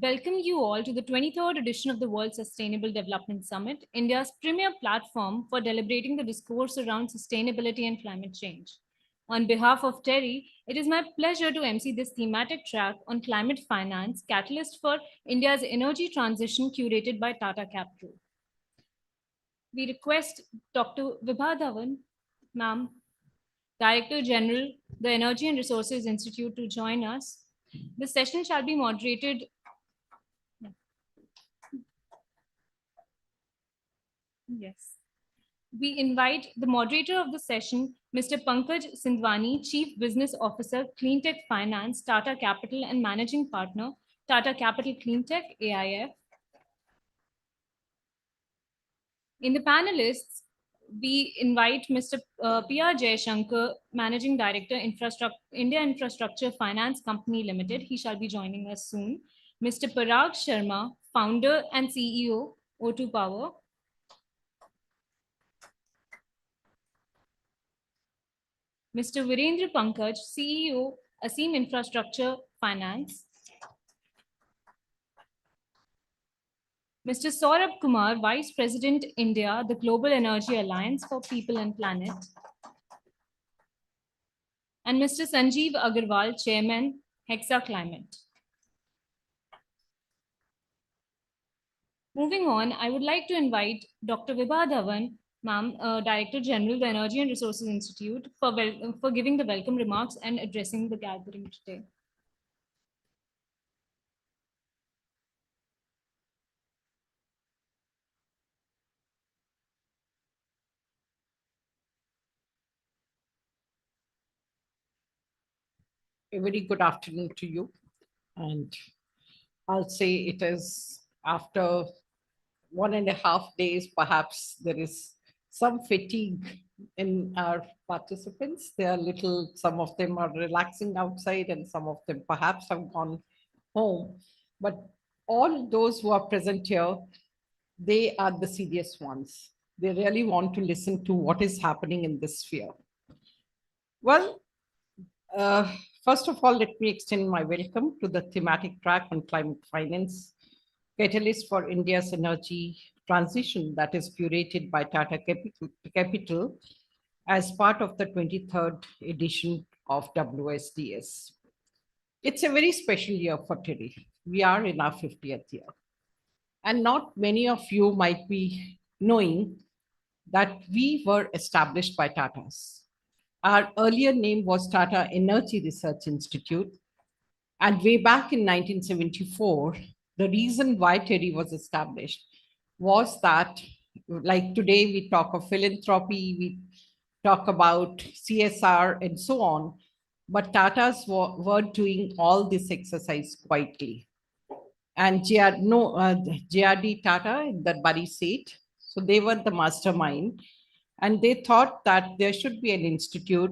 welcome you all to the 23rd edition of the World Sustainable Development Summit, India's premier platform for deliberating the discourse around sustainability and climate change. On behalf of TERI, it is my pleasure to MC this thematic track on climate finance, catalyst for India's energy transition, curated by Tata Capital. We request Dr. Vibha Dhawan, ma'am, Director General, the Energy and Resources Institute, to join us. The session shall be moderated. Yes. We invite the moderator of the session, Mr. Pankaj Sindhwani, Chief Business Officer, Cleantech Finance, Tata Capital, and Managing Partner, Tata Capital Cleantech, AIF. In the panelists, we invite Mr. P.R. Jayashankar, Managing Director, India Infrastructure Finance Company Limited. He shall be joining us soon. Mr. Parag Sharma, Founder and CEO, O2 Power. Mr. Virendra Pankaj, CEO, Asim Infrastructure Finance. Mr. Saurabh Kumar, Vice President, India, the Global Energy Alliance for People and Planet. And Mr. Sanjeev Agarwal, Chairman, Hexa Climate. Moving on, I would like to invite Dr. Vibha Dhawan, ma'am, Director General, the Energy and Resources Institute, for giving the welcome remarks and addressing the gathering today. A very good afternoon to you. And I'll say it is after 1.5 days, perhaps there is some fatigue in our participants. They are little, some of them are relaxing outside and some of them perhaps have gone home. But all those who are present here, they are the serious ones. They really want to listen to what is happening in this sphere. Well, first of all, let me extend my welcome to the thematic track on climate finance, catalyst for India's energy transition that is curated by Tata Capital as part of the 23rd edition of WSDS. It's a very special year for TERI. We are in our 50th year. And not many of you might be knowing that we were established by Tatas. Our earlier name was Tata Energy Research Institute. And way back in 1974, the reason why TERI was established was that, like today, we talk of philanthropy, we talk about CSR and so on, but Tatas were doing all this exercise quietly. And JRD Tata in the Bari seat, so they were the mastermind. And they thought that there should be an institute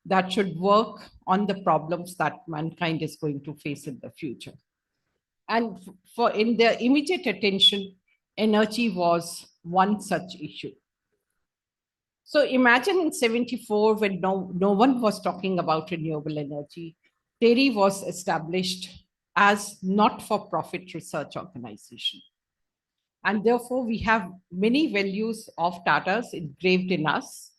that should work on the problems that mankind is going to face in the future. And for in their immediate attention, energy was one such issue. So imagine in 74, when no one was talking about renewable energy, TERI was established as not-for-profit research organization. And therefore, we have many values of Tata's engraved in us.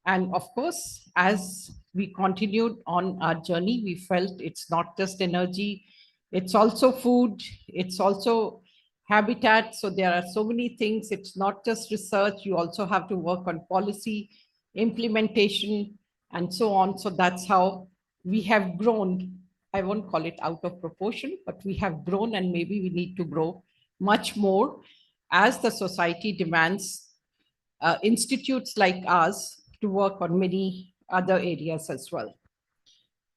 And of course, as we continued on our journey, we felt it's not just energy, it's also food, it's also habitat. So there are so many things. It's not just research, you also have to work on policy, implementation, and so on. So that's how we have grown. I won't call it out of proportion, but we have grown, and maybe we need to grow much more as the society demands institutes like us to work on many other areas as well.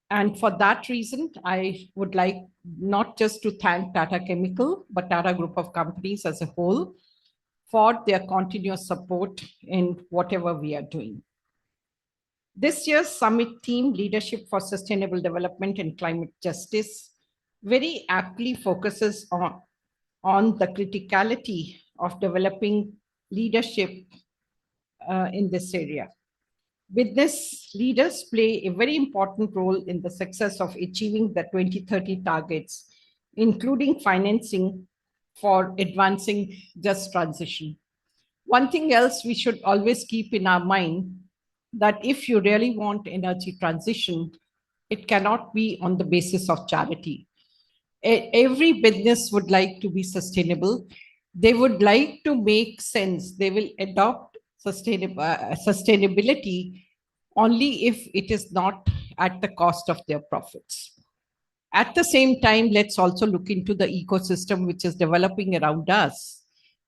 And for that reason, I would like not just to thank Tata Chemical, but Tata Group of Companies as a whole for their continuous support in whatever we are doing. This year's summit theme, Leadership for Sustainable Development and Climate Justice, very aptly focuses on the criticality of developing leadership in this area. Business leaders play a very important role in the success of achieving the 2030 targets including financing for advancing just transition. One thing else we should always keep in our mind that if you really want energy transition, it cannot be on the basis of charity. Every business would like to be sustainable. They would like to make sense. They will adopt sustainability only if it is not at the cost of their profits. At the same time, let's also look into the ecosystem which is developing around us.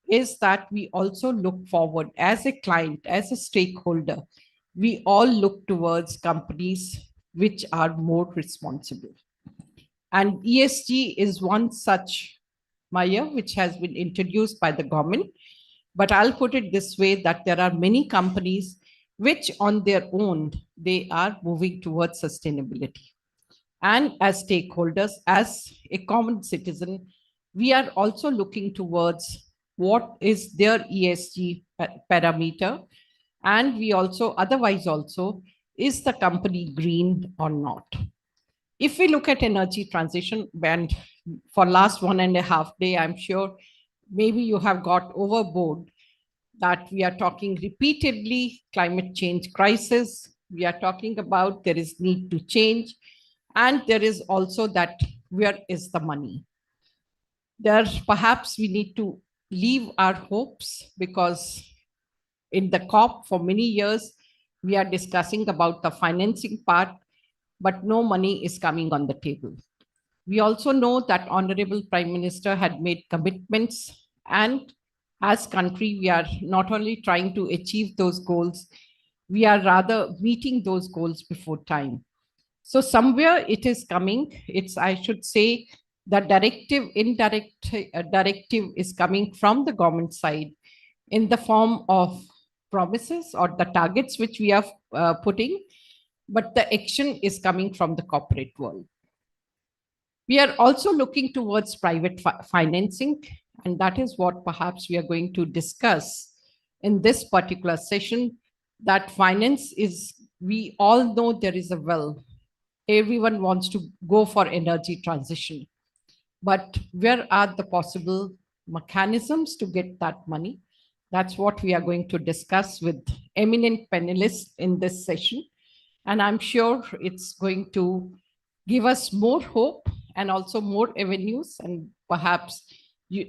Is that we also look forward as a client, as a stakeholder, we all look towards companies which are more responsible. And ESG is one such Maya which has been introduced by the government. But I'll put it this way that there are many companies which on their own, they are moving towards sustainability. And as stakeholders, as a common citizen, we are also looking towards what is their ESG parameter. And we also, otherwise also, is the company green or not? If we look at energy transition, and for last 1.5 days, I'm sure maybe you have got overboard that we are talking repeatedly climate change crisis. We are talking about there is need to change, and there is also that where is the money? There perhaps we need to leave our hopes because in the COP for many years we are discussing about the financing part, but no money is coming on the table. We also know that Honorable Prime Minister had made commitments, and as country, we are not only trying to achieve those goals, we are rather meeting those goals before time. So somewhere it is coming. It's, I should say, the indirect directive is coming from the government side in the form of promises or the targets which we are putting, but the action is coming from the corporate world. We are also looking towards private financing, and that is what perhaps we are going to discuss in this particular session. That finance is, we all know there is a well. Everyone wants to go for energy transition, but where are the possible mechanisms to get that money? That's what we are going to discuss with eminent panelists in this session. And I'm sure it's going to give us more hope and also more avenues, and perhaps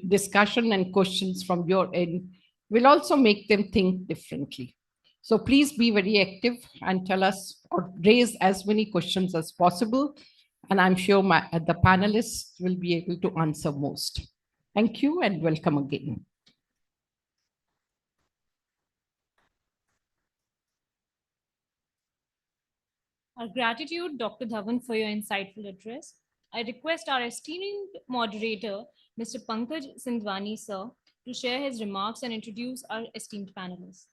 discussion and questions from your end will also make them think differently. So please be very active and tell us or raise as many questions as possible. And I'm sure the panelists will be able to answer most. Thank you and welcome again. Our gratitude, Dr. Dhawan, for your insightful address. I request our esteemed moderator, Mr. Pankaj Sindhwani, sir, to share his remarks and introduce our esteemed panelists.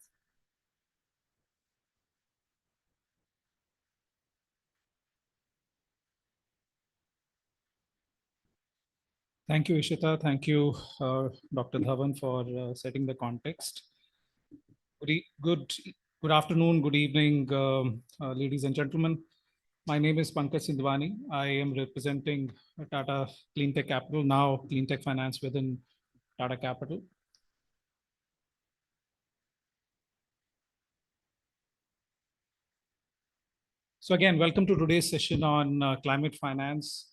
Thank you, Ishita. Thank you, Dr. Dhawan, for setting the context. Good afternoon, good evening, ladies and gentlemen. My name is Pankaj Sindhwani. I am representing Tata Cleantech Capital, now Cleantech Finance within Tata Capital. So again, welcome to today's session on climate finance,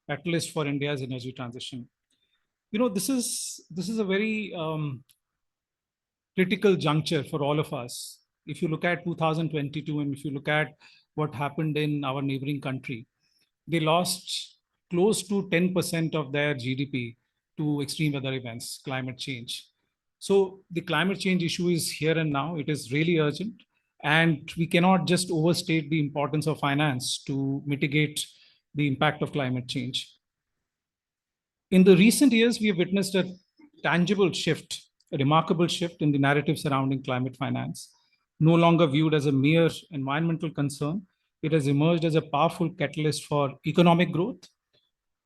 catalyst for India's energy transition. You know, this is a very critical juncture for all of us. If you look at 2022 and if you look at what happened in our neighboring country, they lost close to 10% of their GDP to extreme weather events, climate change. So the climate change issue is here and now. It is really urgent. And we cannot just overstate the importance of finance to mitigate the impact of climate change. In the recent years, we have witnessed a tangible shift, a remarkable shift in the narrative surrounding climate finance. No longer viewed as a mere environmental concern, it has emerged as a powerful catalyst for economic growth,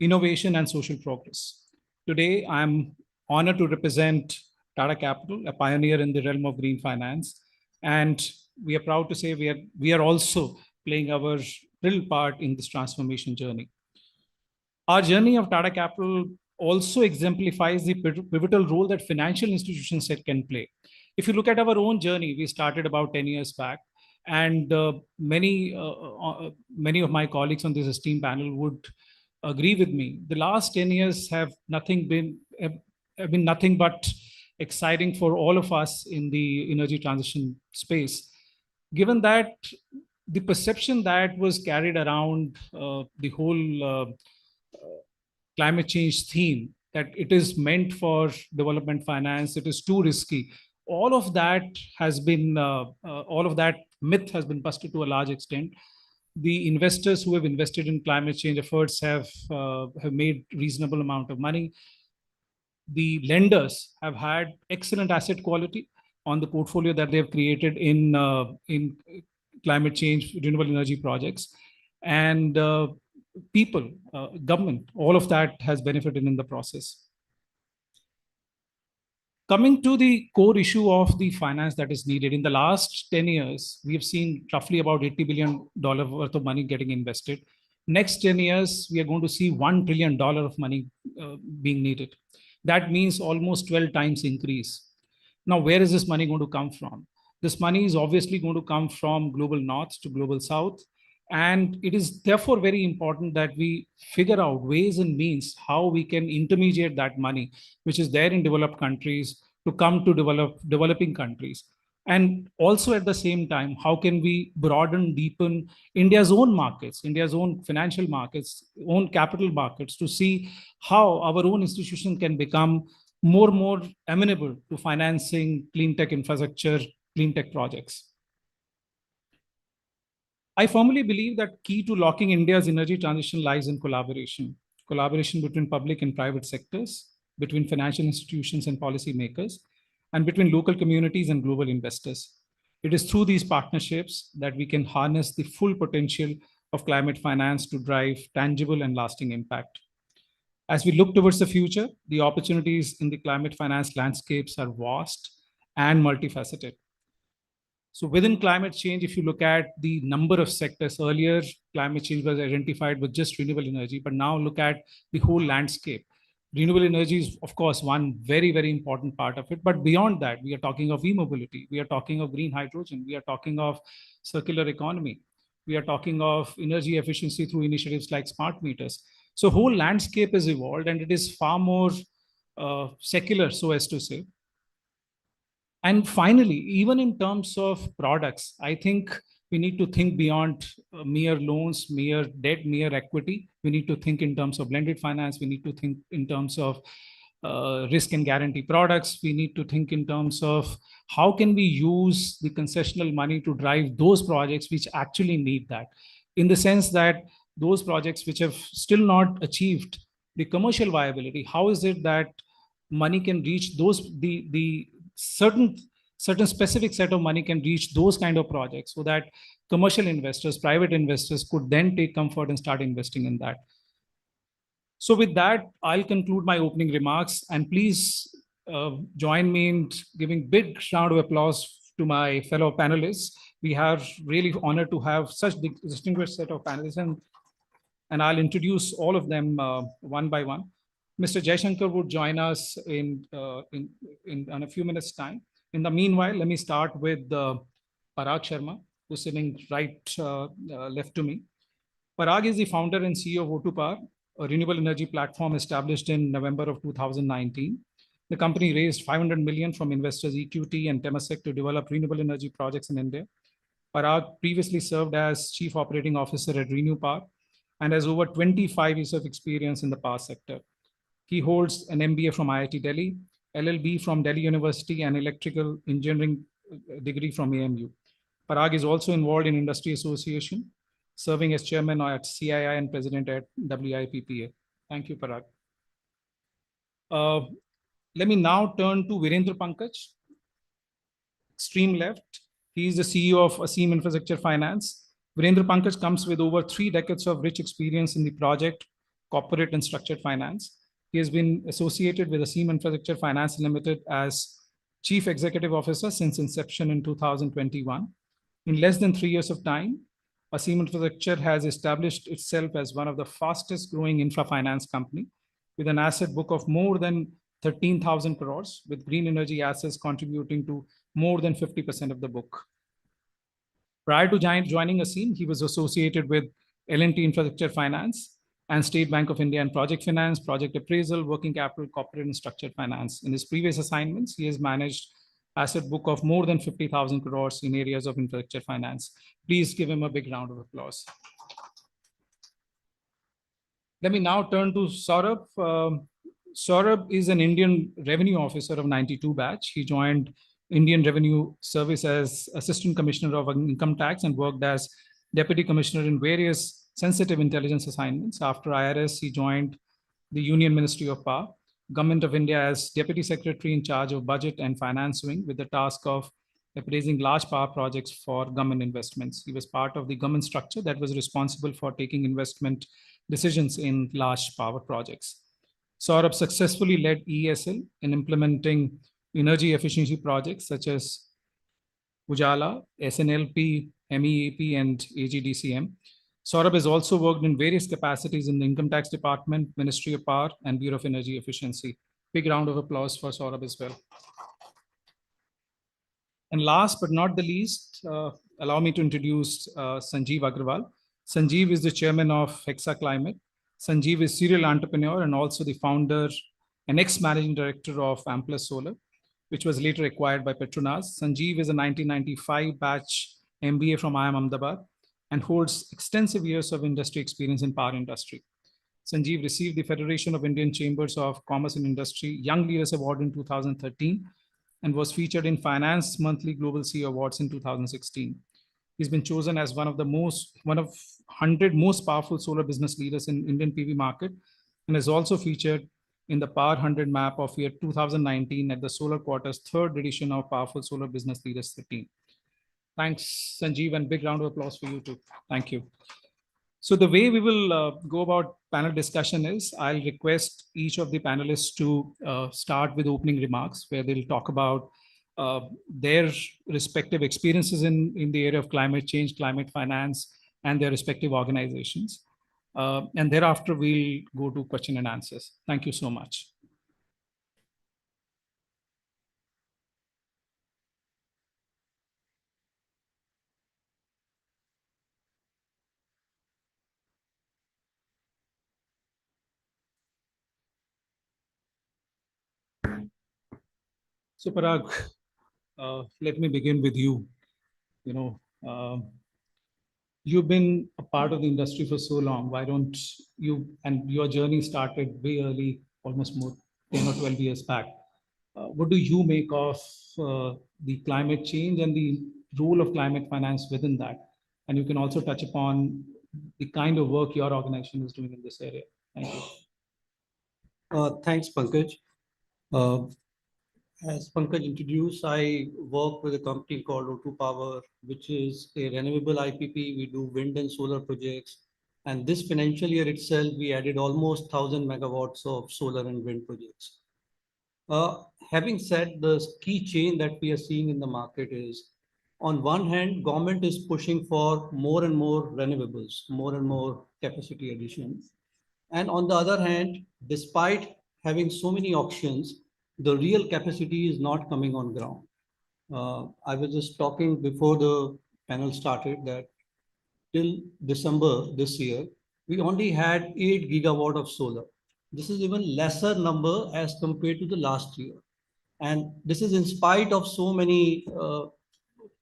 innovation, and social progress. Today, I'm honored to represent Tata Capital, a pioneer in the realm of green finance. And we are proud to say we are also playing our little part in this transformation journey. Our journey of Tata Capital also exemplifies the pivotal role that financial institutions can play. If you look at our own journey, we started about 10 years back, and many of my colleagues on this esteemed panel would agree with me. The last 10 years have been nothing but exciting for all of us in the energy transition space. Given that the perception that was carried around the whole climate change theme, that it is meant for development finance, it is too risky. All of that myth has been busted to a large extent. The investors who have invested in climate change efforts have made reasonable amount of money. The lenders have had excellent asset quality on the portfolio that they have created in climate change, renewable energy projects, and people, government, all of that has benefited in the process. Coming to the core issue of the finance that is needed, in the last 10 years, we have seen roughly about $80 billion worth of money getting invested. Next 10 years, we are going to see $1 trillion of money being needed. That means almost 12 times increase. Now, where is this money going to come from? This money is obviously going to come from global north to global south. And it is therefore very important that we figure out ways and means how we can intermediate that money, which is there in developed countries, to come to developing countries. And also at the same time, how can we broaden, deepen India's own markets, India's own financial markets, own capital markets, to see how our own institution can become more amenable to financing clean tech infrastructure, clean tech projects. I firmly believe that key to locking India's energy transition lies in collaboration between public and private sectors, between financial institutions and policymakers, and between local communities and global investors. It is through these partnerships that we can harness the full potential of climate finance to drive tangible and lasting impact. As we look towards the future, the opportunities in the climate finance landscapes are vast and multifaceted. So within climate change, if you look at the number of sectors, earlier climate change was identified with just renewable energy, but now look at the whole landscape. Renewable energy is, of course, one very important part of it. But beyond that, we are talking of e-mobility. We are talking of green hydrogen. We are talking of circular economy. We are talking of energy efficiency through initiatives like smart meters. So whole landscape has evolved, and it is far more secular, so as to say. And finally, even in terms of products, I think we need to think beyond mere loans, mere debt, mere equity. We need to think in terms of blended finance. We need to think in terms of risk and guarantee products. We need to think in terms of how can we use the concessional money to drive those projects which actually need that, in the sense that those projects which have still not achieved the commercial viability, how is it that money can reach the certain specific set of money can reach those kind of projects, so that commercial investors, private investors could then take comfort and start investing in that. So with that, I'll conclude my opening remarks, and please join me in giving big round of applause to my fellow panelists. We are really honored to have such distinguished set of panelists, and I'll introduce all of them one by one. Mr. Jaishankar would join us in a few minutes' time. In the meanwhile, let me start with Parag Sharma, who's sitting right left to me. Parag is the founder and CEO of O2 Power, a renewable energy platform established in November of 2019. The company raised 500 million from investors EQT and Temasek to develop renewable energy projects in India. Parag previously served as Chief Operating Officer at Renew Power and has over 25 years of experience in the power sector. He holds an MBA from IIT Delhi, LLB from Delhi University, and electrical engineering degree from AMU. Parag is also involved in industry association, serving as chairman at CII and president at WIPPA. Thank you, Parag. Let me now turn to Virendra Pankaj, extreme left. He is the CEO of Asim Infrastructure Finance. Virendra Pankaj comes with over 3 decades of rich experience in the project, corporate and structured finance. He has been associated with Asim Infrastructure Finance Limited as Chief Executive Officer since inception in 2021. In less than 3 years of time, Asim Infrastructure has established itself as one of the fastest growing infra finance company with an asset book of more than 13,000 crores, with green energy assets contributing to more than 50% of the book. Prior to joining Asim, he was associated with L&T Infrastructure Finance and State Bank of India in project finance, project appraisal, working capital, corporate and structured finance. In his previous assignments, he has managed asset book of more than 50,000 crores in areas of infrastructure finance. Please give him a big round of applause. Let me now turn to Saurabh. Saurabh is an Indian revenue officer of 92 batch. He joined Indian Revenue Service as Assistant Commissioner of Income Tax and worked as Deputy Commissioner in various sensitive intelligence assignments. After IRS, he joined the Union Ministry of Power, Government of India as Deputy Secretary in charge of Budget and Finance Wing with the task of appraising large power projects for government investments. He was part of the government structure that was responsible for taking investment decisions in large power projects. Saurabh successfully led ESL in implementing energy efficiency projects such as Ujala, SNLP, MEAP, and AGDCM. Saurabh has also worked in various capacities in the Income Tax Department, Ministry of Power, and Bureau of Energy Efficiency. Big round of applause for Saurabh as well. And last but not the least, allow me to introduce Sanjeev Agrawal. Sanjeev is the chairman of Hexa Climate. Sanjeev is serial entrepreneur and also the founder and ex-managing director of Amplus Solar, which was later acquired by Petronas. Sanjeev is a 1995 batch MBA from IIM Ahmedabad and holds extensive years of industry experience in power industry. Sanjeev received the Federation of Indian Chambers of Commerce and Industry Young Leaders Award in 2013 and was featured in Finance Monthly Global CEO Awards in 2016. He's been chosen as one of 100 most powerful solar business leaders in Indian PV market and is also featured in the Power 100 map of year 2019 at the Solar Quarter's third edition of Powerful Solar Business Leaders 13. Thanks, Sanjeev, and big round of applause for you too. Thank you. So the way we will go about panel discussion is I'll request each of the panelists to start with opening remarks where they'll talk about their respective experiences in the area of climate change, climate finance, and their respective organizations. And thereafter, we'll go to question and answers. Thank you so much. So Parag, let me begin with you. You know, you've been a part of the industry for so long. Why don't you, and your journey started way early, almost more 10 or 12 years back. What do you make of the climate change and the role of climate finance within that? And you can also touch upon the kind of work your organization is doing in this area. Thank you. Thanks, Pankaj. As Pankaj introduced, I work with a company called O2 Power, which is a renewable IPP. We do wind and solar projects. And this financial year itself, we added almost 1,000 megawatts of solar and wind projects. Having said, the key change that we are seeing in the market is, on one hand, government is pushing for more and more renewables, more and more capacity additions. And on the other hand, despite having so many auctions, the real capacity is not coming on ground. I was just talking before the panel started that till December this year, we only had 8 gigawatt of solar. This is even lesser number as compared to the last year. And this is in spite of so many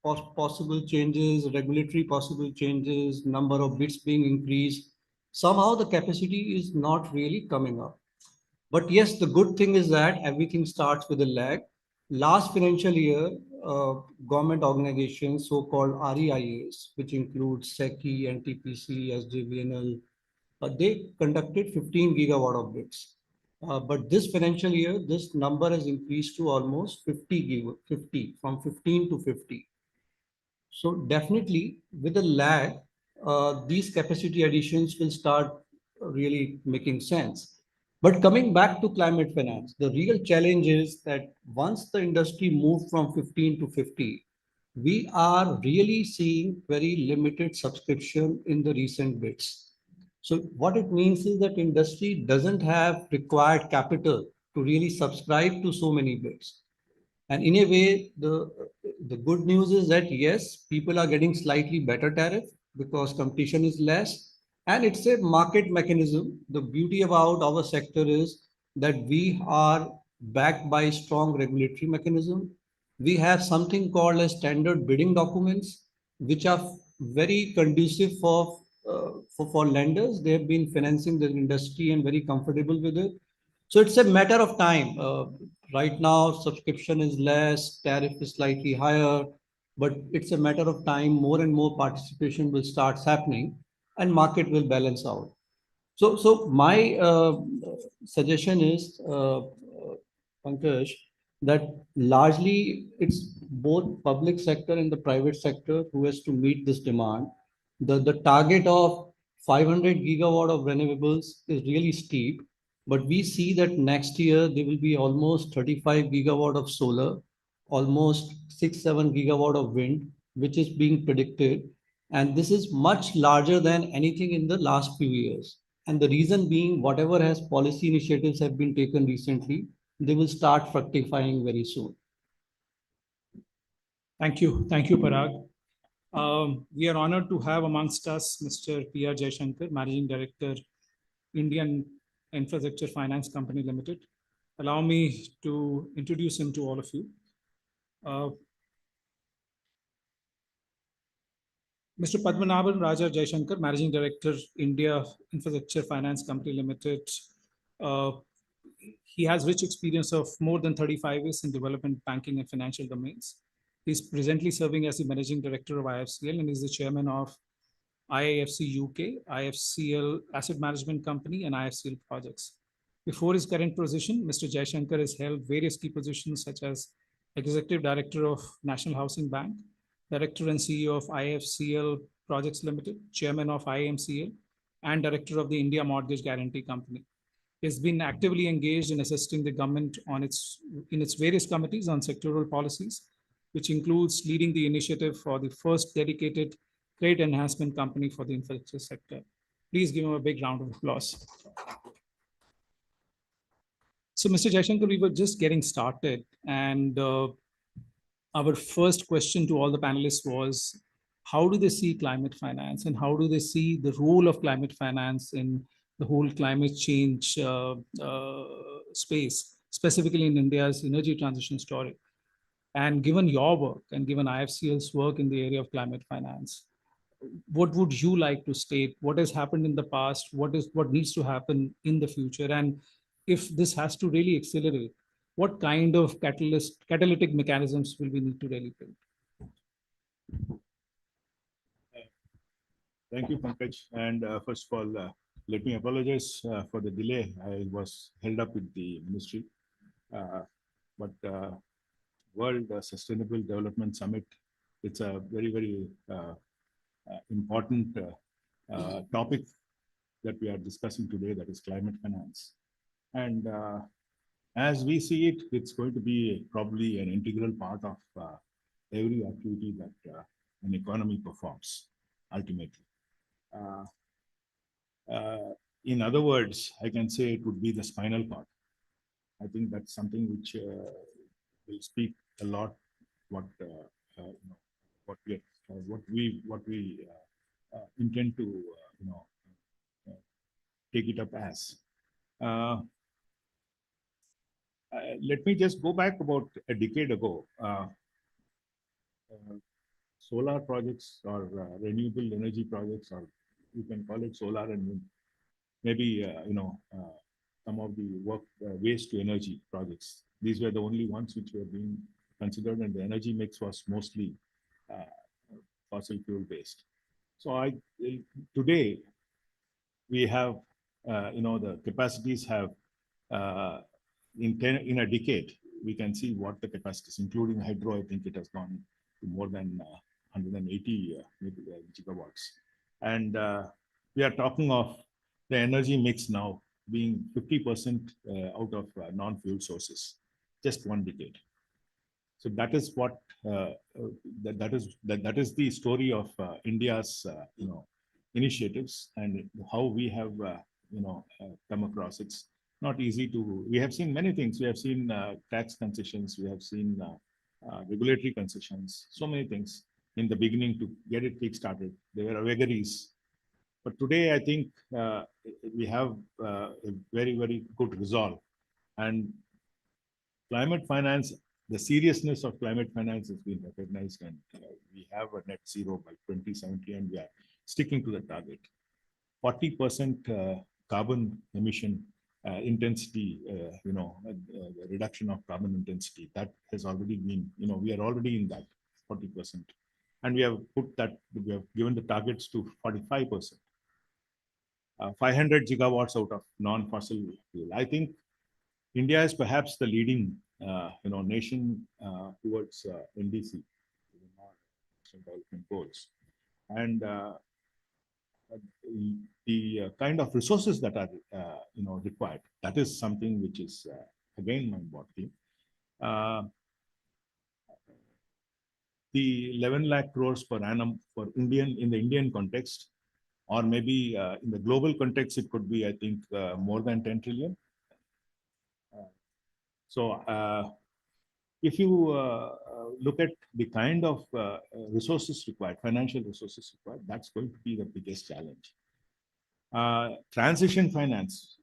possible changes, regulatory possible changes, number of bits being increased. Somehow the capacity is not really coming up. But yes, the good thing is that everything starts with a lag. Last financial year, government organizations, so-called REIAs, which includes SECI, NTPC, SJVNL, they conducted 15 gigawatt of bids. But this financial year, this number has increased to almost 50, from 15 to 50. So definitely with a lag, these capacity additions will start really making sense. But coming back to climate finance, the real challenge is that once the industry moved from 15 to 50, we are really seeing very limited subscription in the recent bids. So what it means is that industry doesn't have required capital to really subscribe to so many bids. And in a way, the good news is that yes, people are getting slightly better tariff because competition is less, and it's a market mechanism. The beauty about our sector is that we are backed by strong regulatory mechanism. We have something called as standard bidding documents, which are very conducive for lenders. They have been financing the industry and very comfortable with it. So it's a matter of time. Right now, subscription is less, tariff is slightly higher, but it's a matter of time. More and more participation will start happening, and market will balance out. So my suggestion is, Pankaj, that largely it's both public sector and the private sector who has to meet this demand. The target of 500 gigawatt of renewables is really steep, but we see that next year there will be almost 35 gigawatt of solar, almost 6-7 gigawatt of wind, which is being predicted. And this is much larger than anything in the last few years. And the reason being, whatever has policy initiatives have been taken recently, they will start fructifying very soon. Thank you. Thank you, Parag. We are honored to have amongst us Mr. P.R. Jaishankar, Managing Director, Indian Infrastructure Finance Company Limited. Allow me to introduce him to all of you. Uh, Mr. Padmanabhan Raja Jaishankar, Managing Director, India Infrastructure Finance Company Limited. Uh, he has rich experience of more than 35 years in development, banking, and financial domains. He's presently serving as the Managing Director of IFCL and is the Chairman of IIFC UK, IFCL Asset Management Company, and IFCL Projects. Before his current position, Mr. Jaishankar has held various key positions such as Executive Director of National Housing Bank, Director and CEO of IFCL Projects Limited, Chairman of IMCL, and Director of the India Mortgage Guarantee Company. He has been actively engaged in assisting the government in its various committees on sectoral policies, which includes leading the initiative for the first dedicated trade enhancement company for the infrastructure sector. Please give him a big round of applause. So, Mr. Jaishankar, we were just getting started, and our first question to all the panelists was, how do they see climate finance and how do they see the role of climate finance in the whole climate change space, specifically in India's energy transition story? And given your work and given IFCL's work in the area of climate finance, what would you like to state? What has happened in the past? What needs to happen in the future? And if this has to really accelerate, what kind of catalytic mechanisms will we need to really build? Thank you, Pankaj. And first of all, let me apologize for the delay. I was held up with the ministry. But World Sustainable Development Summit, it's a very, very important topic that we are discussing today, that is climate finance. And as we see it, it's going to be probably an integral part of every activity that an economy performs ultimately. In other words, I can say it would be the spinal cord. I think that's something which will speak a lot what what we intend to take it up as. Let me just go back about a decade ago. Solar projects or renewable energy projects, or you can call it solar and wind. Maybe some of the waste to energy projects. These were the only ones which were being considered, and the energy mix was mostly fossil fuel based. So today we have the capacities have in a decade we can see what the capacities, including hydro. I think it has gone to more than 180 gigawatts, and we are talking of the energy mix now being 50% out of non-fuel sources, just one decade. So that is what that is the story of India's initiatives and how we have come across. It's not easy to. We have seen many things. We have seen tax concessions. We have seen regulatory concessions. So many things in the beginning to get it kick-started. There were vagaries. But today, I think we have a very, very good resolve. And climate finance, the seriousness of climate finance has been recognized, and we have a net zero by 2070, and we are sticking to the target. 40% carbon emission intensity, the reduction of carbon intensity, that has already been, we are already in that 40%. And we have put that, we have given the targets to 45%. 500 gigawatts out of non-fossil fuel. I think India is perhaps the leading, nation towards NDC, National Development Goals, and the kind of resources that are, required. That is something which is again mind-boggling. The 11 lakh crores per annum for in the Indian context, or maybe in the global context, it could be, I think, more than 10 trillion. So if you look at the kind of resources required, financial resources required, that's going to be the biggest challenge. Transition finance,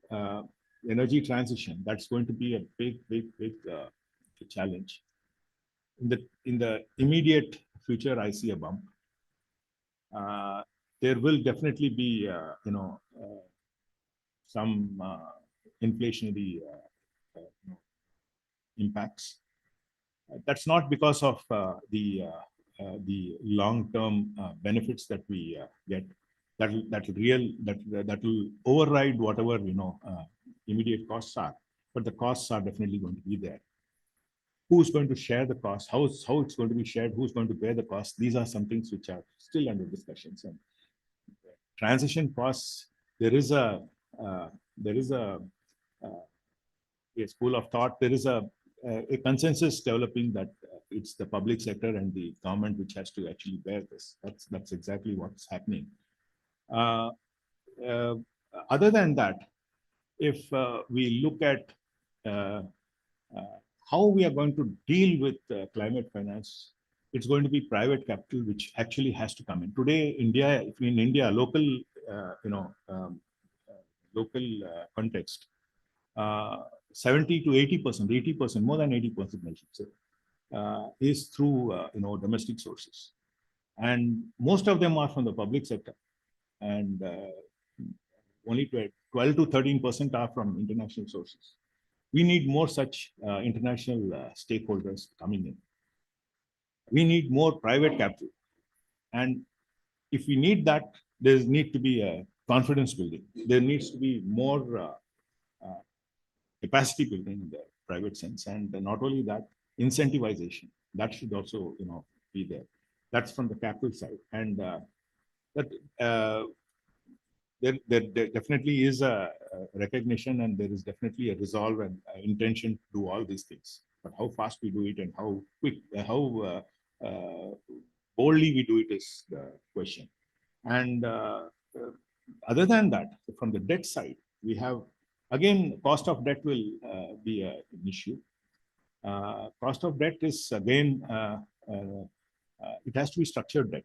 energy transition, that's going to be a big challenge. In the immediate future, I see a bump. There will definitely be, some inflationary impacts. That's not because of the long-term benefits that we get. That will override whatever immediate costs are, but the costs are definitely going to be there. Who's going to share the cost? How it's going to be shared? Who's going to bear the cost? These are some things which are still under discussions. And transition costs. There is a school of thought. There is a consensus developing that it's the public sector and the government which has to actually bear this. That's exactly what's happening. Other than that, if we look at how we are going to deal with climate finance, it's going to be private capital which actually has to come in. Today, in India, local, context, 70 to 80%, more than 80%, I should say, is through domestic sources, and most of them are from the public sector, and only 12 to 13% are from international sources. We need more such international stakeholders coming in. We need more private capital, and if we need that, there needs to be a confidence building. There needs to be more capacity building in the private sense, and not only that, incentivization, that should also be there. That's from the capital side, and there definitely is a recognition, and there is definitely a resolve and intention to do all these things. But how fast we do it and how quick, how boldly we do it is the question. And other than that, from the debt side, we have, again, cost of debt will be an issue. Cost of debt is, again, it has to be structured debt,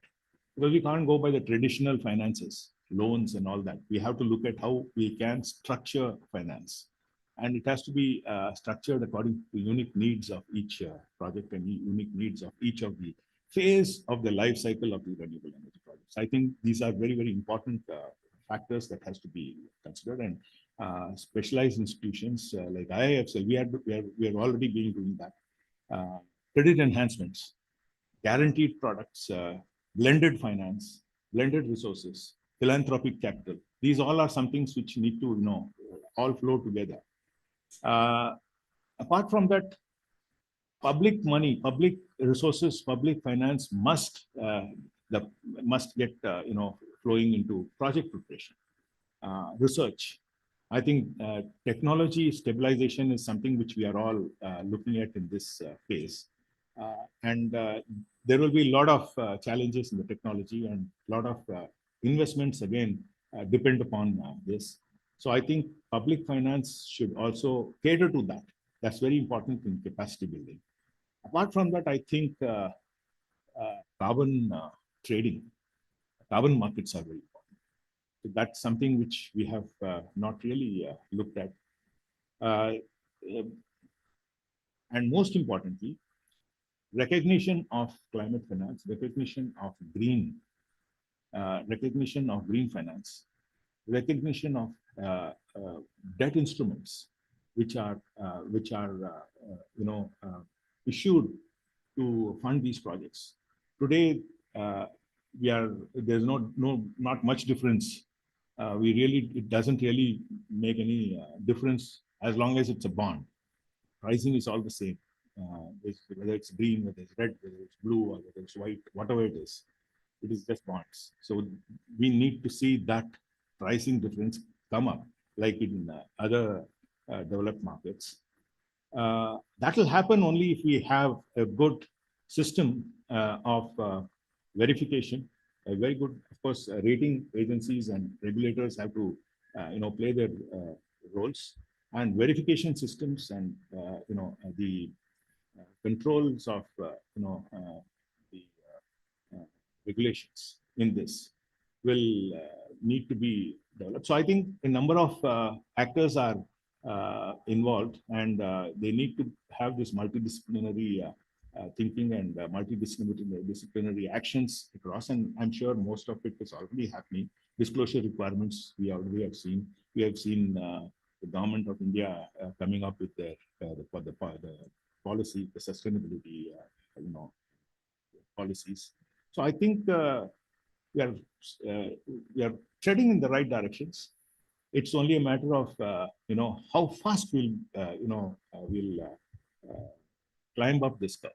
because we can't go by the traditional finances, loans and all that. We have to look at how we can structure finance. And it has to be structured according to unique needs of each project and unique needs of each of the phase of the life cycle of the renewable energy projects. I think these are very, very important factors that has to be considered. And specialized institutions like IIFCL, we are already been doing that. Credit enhancements, guaranteed products, blended finance, blended resources, philanthropic capital. These all are some things which need to, all flow together. Apart from that, public money, public resources, public finance must get flowing into project preparation, research. I think technology stabilization is something which we are all looking at in this phase. And there will be a lot of challenges in the technology, and a lot of investments again depend upon this. So I think public finance should also cater to that. That's very important in capacity building. Apart from that, I think carbon trading, carbon markets are very important. So that's something which we have not really looked at. Uh, and most importantly, recognition of climate finance, recognition of green finance, recognition of debt instruments, which are issued to fund these projects. Today, there's not much difference. It doesn't really make any difference as long as it's a bond. Pricing is all the same. Whether it's green, whether it's red, whether it's blue, or whether it's white, whatever it is just bonds. So we need to see that pricing difference come up, like in other developed markets. That will happen only if we have a good system of verification. A very good, of course, rating agencies and regulators have to, play their roles, and verification systems, and the controls of the regulations in this will need to be developed. So I think a number of actors are involved, and they need to have this multidisciplinary thinking and multidisciplinary actions across. And I'm sure most of it is already happening. Disclosure requirements we already have seen. We have seen the government of India coming up with the policy, the sustainability, policies. So I think we are treading in the right directions. It's only a matter of how fast we'll climb up this curve.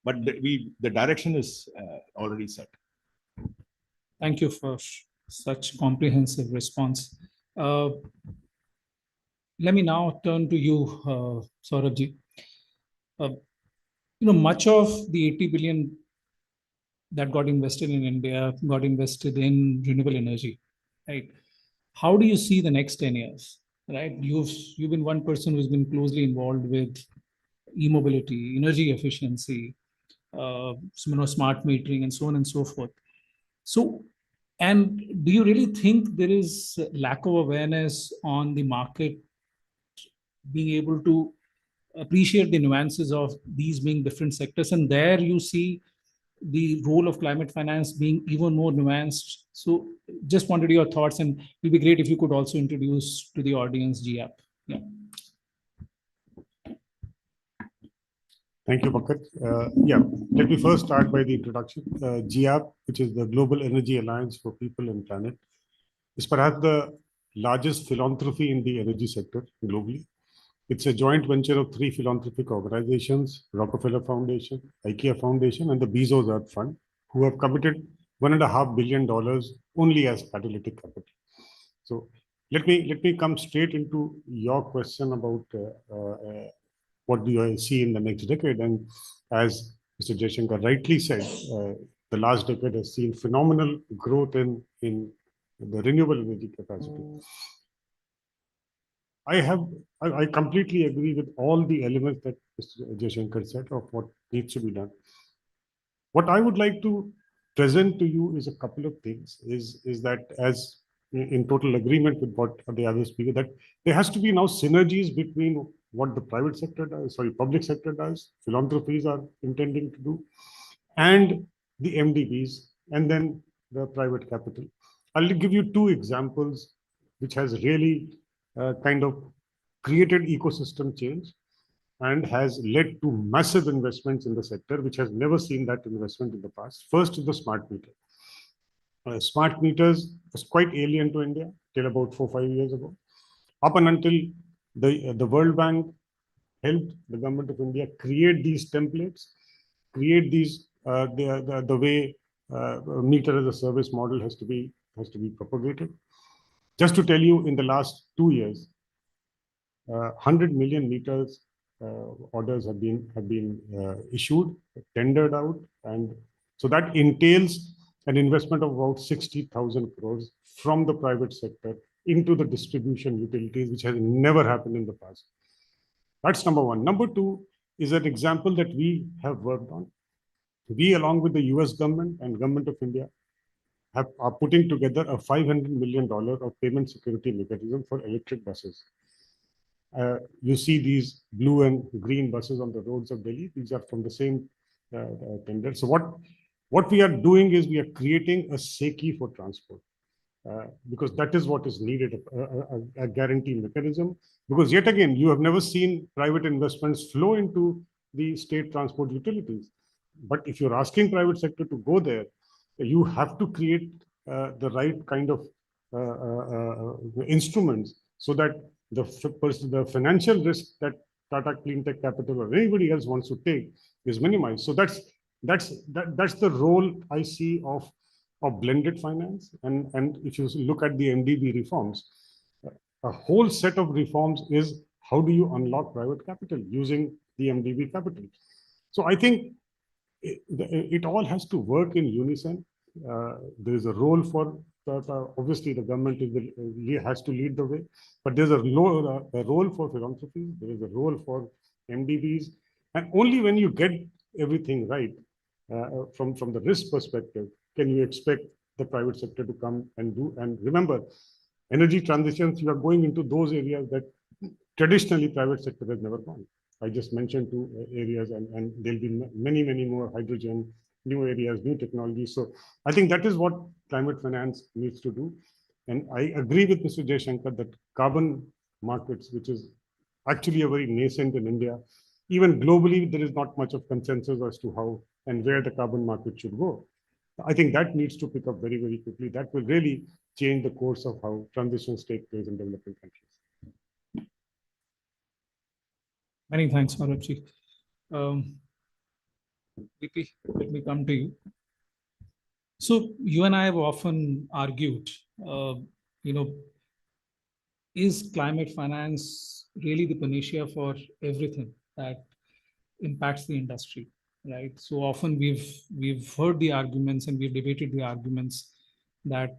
But the direction is already set. Thank you for such comprehensive response. Let me now turn to you, Saurabh. Much of the 80 billion that got invested in India got invested in renewable energy, right? How do you see the next 10 years, right? You've been one person who's been closely involved with e-mobility, energy efficiency, smart metering, and so on and so forth. So, and do you really think there is lack of awareness on the market being able to appreciate the nuances of these being different sectors? And there you see the role of climate finance being even more nuanced. So just wanted your thoughts, and it would be great if you could also introduce to the audience GAP. Yeah. Thank you, Pankaj. Let me first start by the introduction. GAP, which is the Global Energy Alliance for People and Planet, is perhaps the largest philanthropy in the energy sector globally. It's a joint venture of 3 philanthropic organizations: Rockefeller Foundation, IKEA Foundation, and the Bezos Earth Fund, who have committed $1.5 billion only as catalytic capital. So let me come straight into your question about what do I see in the next decade. And as Mr. Jaishankar rightly said, the last decade has seen phenomenal growth in the renewable energy capacity. I completely agree with all the elements that Mr. Jaishankar said of what needs to be done. What I would like to present to you is a couple of things. Is that, as in total agreement with what the other speaker, that there has to be now synergies between what the private sector does, public sector does, philanthropies are intending to do, and the MDBs, and then the private capital. I'll give you 2 examples which has really kind of created ecosystem change and has led to massive investments in the sector, which has never seen that investment in the past. First is the smart meter. Smart meters was quite alien to India till about 4-5 years ago. Up and until the World Bank helped the government of India create these templates, create these the way meter as a service model has to be propagated. Just to tell you, in the last 2 years, 100 million meters orders have been issued, tendered out, and so that entails an investment of about 60,000 crores from the private sector into the distribution utilities, which has never happened in the past. That's number one. Number two is an example that we have worked on. We, along with the US government and government of India, are putting together a $500 million of payment security mechanism for electric buses. You see these blue and green buses on the roads of Delhi. These are from the same tender. So what we are doing is we are creating a SECI for transport. Because that is what is needed, a guarantee mechanism. Because yet again, you have never seen private investments flow into the state transport utilities. But if you're asking private sector to go there, you have to create the right kind of instruments so that the financial risk that Tata Cleantech Capital or anybody else wants to take is minimized. So that's the role I see of blended finance. And if you look at the MDB reforms, a whole set of reforms is how do you unlock private capital using the MDB capital. So I think it all has to work in unison. There is a role for obviously the government has to lead the way, but there's a role for philanthropy, there is a role for MDBs, and only when you get everything right from the risk perspective can you expect the private sector to come and do. And remember, energy transitions, you are going into those areas that traditionally private sector has never gone. I just mentioned two areas, and there'll be many more: hydrogen, new areas, new technologies. So I think that is what climate finance needs to do. And I agree with Mr. Jaishankar that carbon markets, which is actually a very nascent in India, even globally, there is not much of consensus as to how and where the carbon market should go. I think that needs to pick up very quickly. That will really change the course of how transitions take place in developing countries. Many thanks, Saurabh. VP, let me come to you. So you and I have often argued, you know, is climate finance really the panacea for everything that impacts the industry, right? So often we've heard the arguments and we've debated the arguments that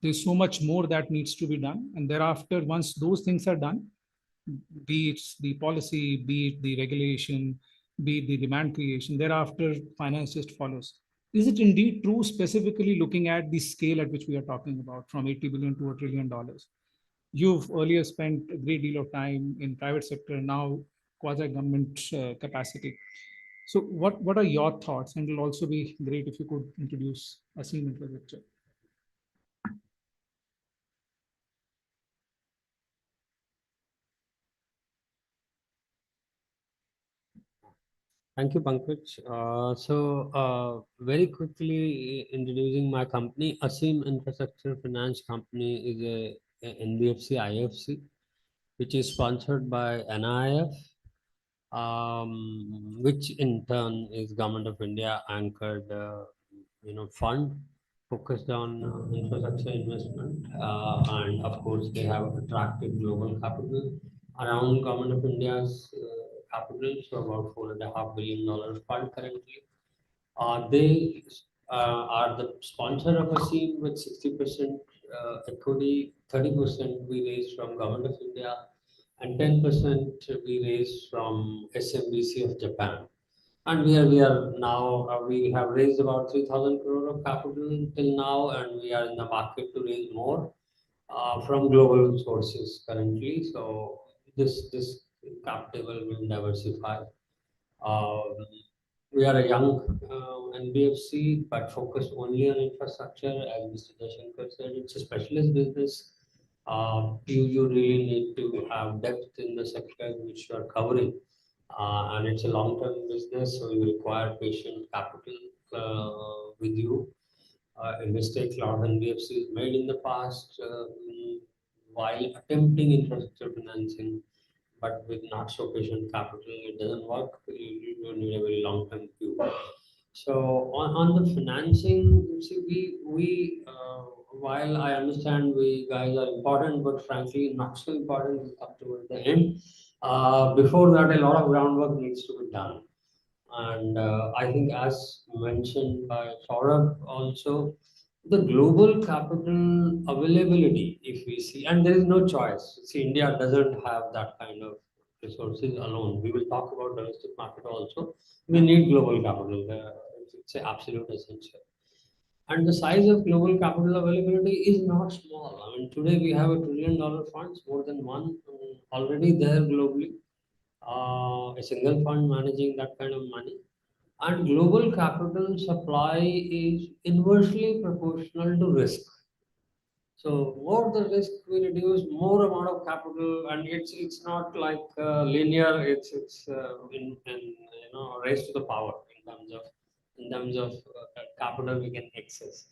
there's so much more that needs to be done, and thereafter, once those things are done, be it the policy, be it the regulation, be it the demand creation, thereafter finance just follows. Is it indeed true, specifically looking at the scale at which we are talking about, from 80 billion to $1 trillion? You've earlier spent a great deal of time in private sector, now quasi-government capacity. So what are your thoughts? And it'll also be great if you could introduce Aseem into the picture. Thank you, Pankaj. Very quickly introducing my company, Aseem Infrastructure Finance Company is a NBFC IFC, which is sponsored by NIF, which in turn is Government of India anchored, fund focused on infrastructure investment, and of course they have attracted global capital around Government of India's capital, so about $4.5 billion fund currently. They are the sponsor of ASEAN with 60% equity, 30% we raised from Government of India, and 10% we raised from SMBC of Japan. And we are now, we have raised about 3,000 crore of capital till now, and we are in the market to raise more from global sources currently. So this capital will diversify. Um, we are a young NBFC, but focused only on infrastructure. As Mr. Jashankar said, it's a specialist business. You really need to have depth in the sector which you are covering. And it's a long-term business, so you require patient capital with you. A mistake a lot of NBFCs made in the past while attempting infrastructure financing, but with not so patient capital, it doesn't work. You need a very long-term view. So on the financing, see, we while I understand we guys are important, but frankly not so important. We come towards the end. Before that, a lot of groundwork needs to be done. And I think, as mentioned by Saurabh also, the global capital availability, if we see, and there is no choice. See, India doesn't have that kind of resources alone. We will talk about domestic market also. We need global capital. It's an absolute essential. And the size of global capital availability is not small. I mean, today we have $1 trillion funds, more than one already there globally. A single fund managing that kind of money. And global capital supply is inversely proportional to risk. So more the risk we reduce, more amount of capital, and it's not like linear. It's in raise to the power in terms of capital we can access.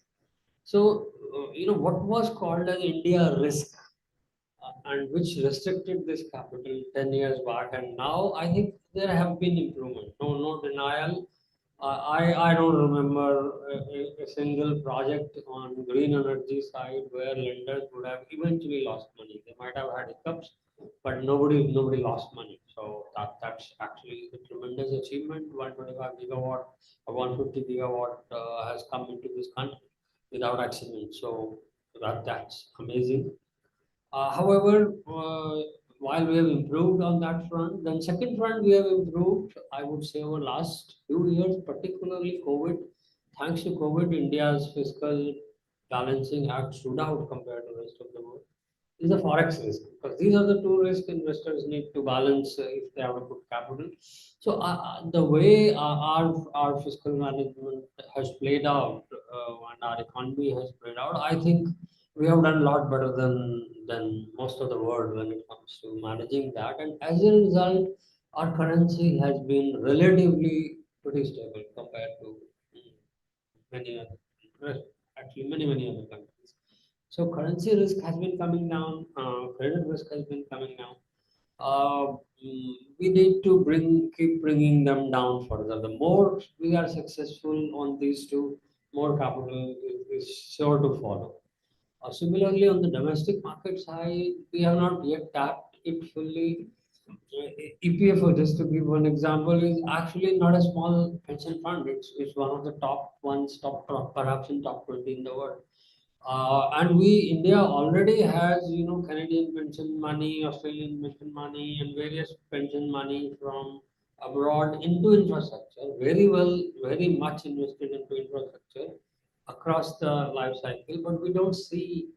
So what was called as India risk and which restricted this capital 10 years back, and now I think there have been improvement. No denial. I don't remember a single project on green energy side where lenders would have eventually lost money. They might have had hiccups, but nobody lost money. So that's actually a tremendous achievement. 125 gigawatt or 150 gigawatt has come into this country without accident. So that's amazing. However, while we have improved on that front, then second front we have improved, I would say, over last few years, particularly COVID. Thanks to COVID, India's fiscal balancing act stood out compared to the rest of the world. Is the forex risk, because these are the two risks investors need to balance if they have to put capital. So the way our fiscal management has played out and our economy has played out, I think we have done a lot better than most of the world when it comes to managing that. And as a result, our currency has been relatively pretty stable compared to many other, actually many other countries. So currency risk has been coming down, credit risk has been coming down. We need to keep bringing them down further. The more we are successful on these two, more capital is sure to follow. Similarly, on the domestic market side, we have not yet tapped it fully. EPFO, just to give one example, is actually not a small pension fund. It's one of the top ones, perhaps in top 20 in the world. And India already has, Canadian pension money, Australian pension money, and various pension money from abroad into infrastructure. Very much invested into infrastructure across the life cycle, but we don't see,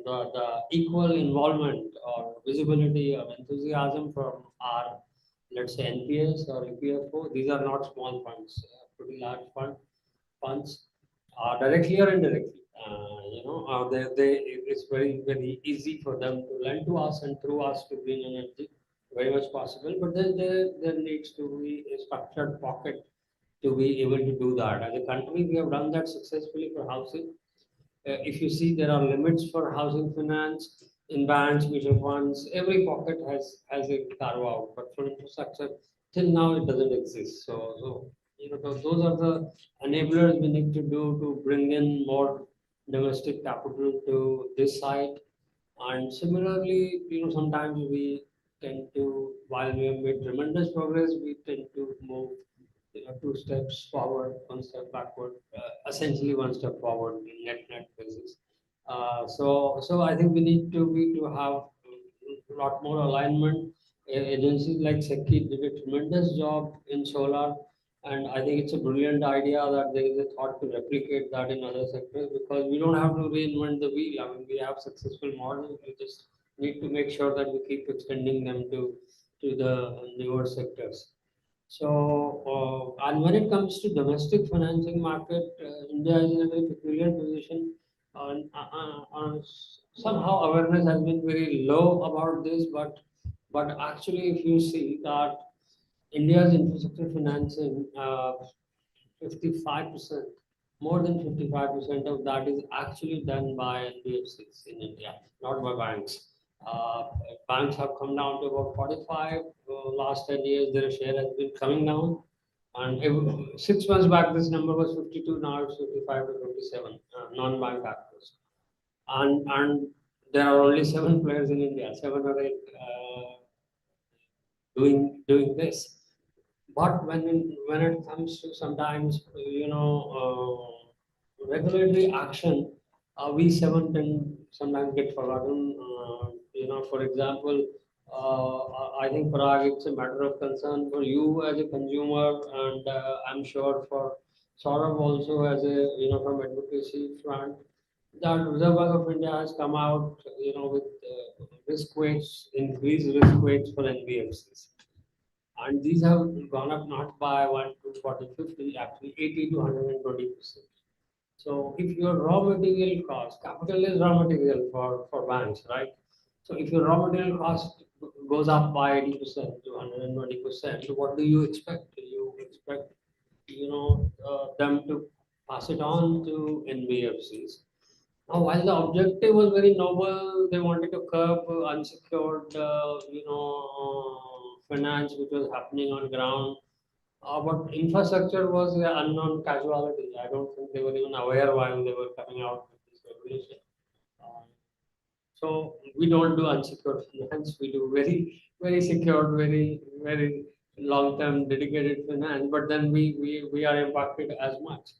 the equal involvement or visibility or enthusiasm from our, let's say, NPS or EPFO. These are not small funds, pretty large funds, directly or indirectly. It's very easy for them to lend to us and through us to green energy, very much possible. But then there needs to be a structured pocket to be able to do that. As a country, we have done that successfully for housing. If you see, there are limits for housing finance in banks, mutual funds. Every pocket has a carve out, but for infrastructure, till now it doesn't exist. So those are the enablers we need to do to bring in more domestic capital to this side. And similarly, sometimes we tend to, while we have made tremendous progress, we tend to move, two steps forward, one step backward, essentially one step forward in net basis. So I think we need to have a lot more alignment. Agencies like SECI did a tremendous job in solar, and I think it's a brilliant idea that there is a thought to replicate that in other sectors, because we don't have to reinvent the wheel. I mean, we have successful models. We just need to make sure that we keep extending them to the newer sectors. So, and when it comes to domestic financing market, India is in a very peculiar position. Somehow awareness has been very low about this, but actually, if you see that India's infrastructure financing, 55%, more than 55% of that is actually done by NBFCs in India, not by banks. Banks have come down to about 45. Last 10 years, their share has been coming down. And 6 months back, this number was 52. Now it's 55 to 57 non-bank actors. And there are only 7 players in India, 7 or 8 doing this. But when it comes to sometimes, regulatory action, we seven can sometimes get forgotten. For example, I think Parag, it's a matter of concern for you as a consumer, and I'm sure for Saurabh also as a from advocacy front, that Reserve Bank of India has come out, with risk weights, increased risk weights for NBFCs. And these have gone up not by 1 to 40, 50, actually 80 to 120%. So if your raw material cost, capital is raw material for banks, right? So if your raw material cost goes up by 80% to 120%, so what do you expect? You expect, them to pass it on to NBFCs. Now, while the objective was very noble, they wanted to curb unsecured, finance which was happening on ground. But infrastructure was an unknown casualty. I don't think they were even aware while they were coming out with this regulation. Uh, so we don't do unsecured finance. We do very, very secured, very, very long-term dedicated finance. But then we are impacted as much.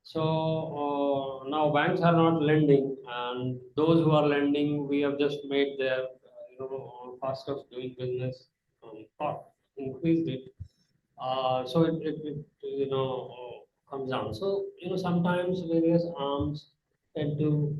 So now banks are not lending, and those who are lending, we have just made their cost of doing business increased it. So it comes down. So sometimes various arms tend to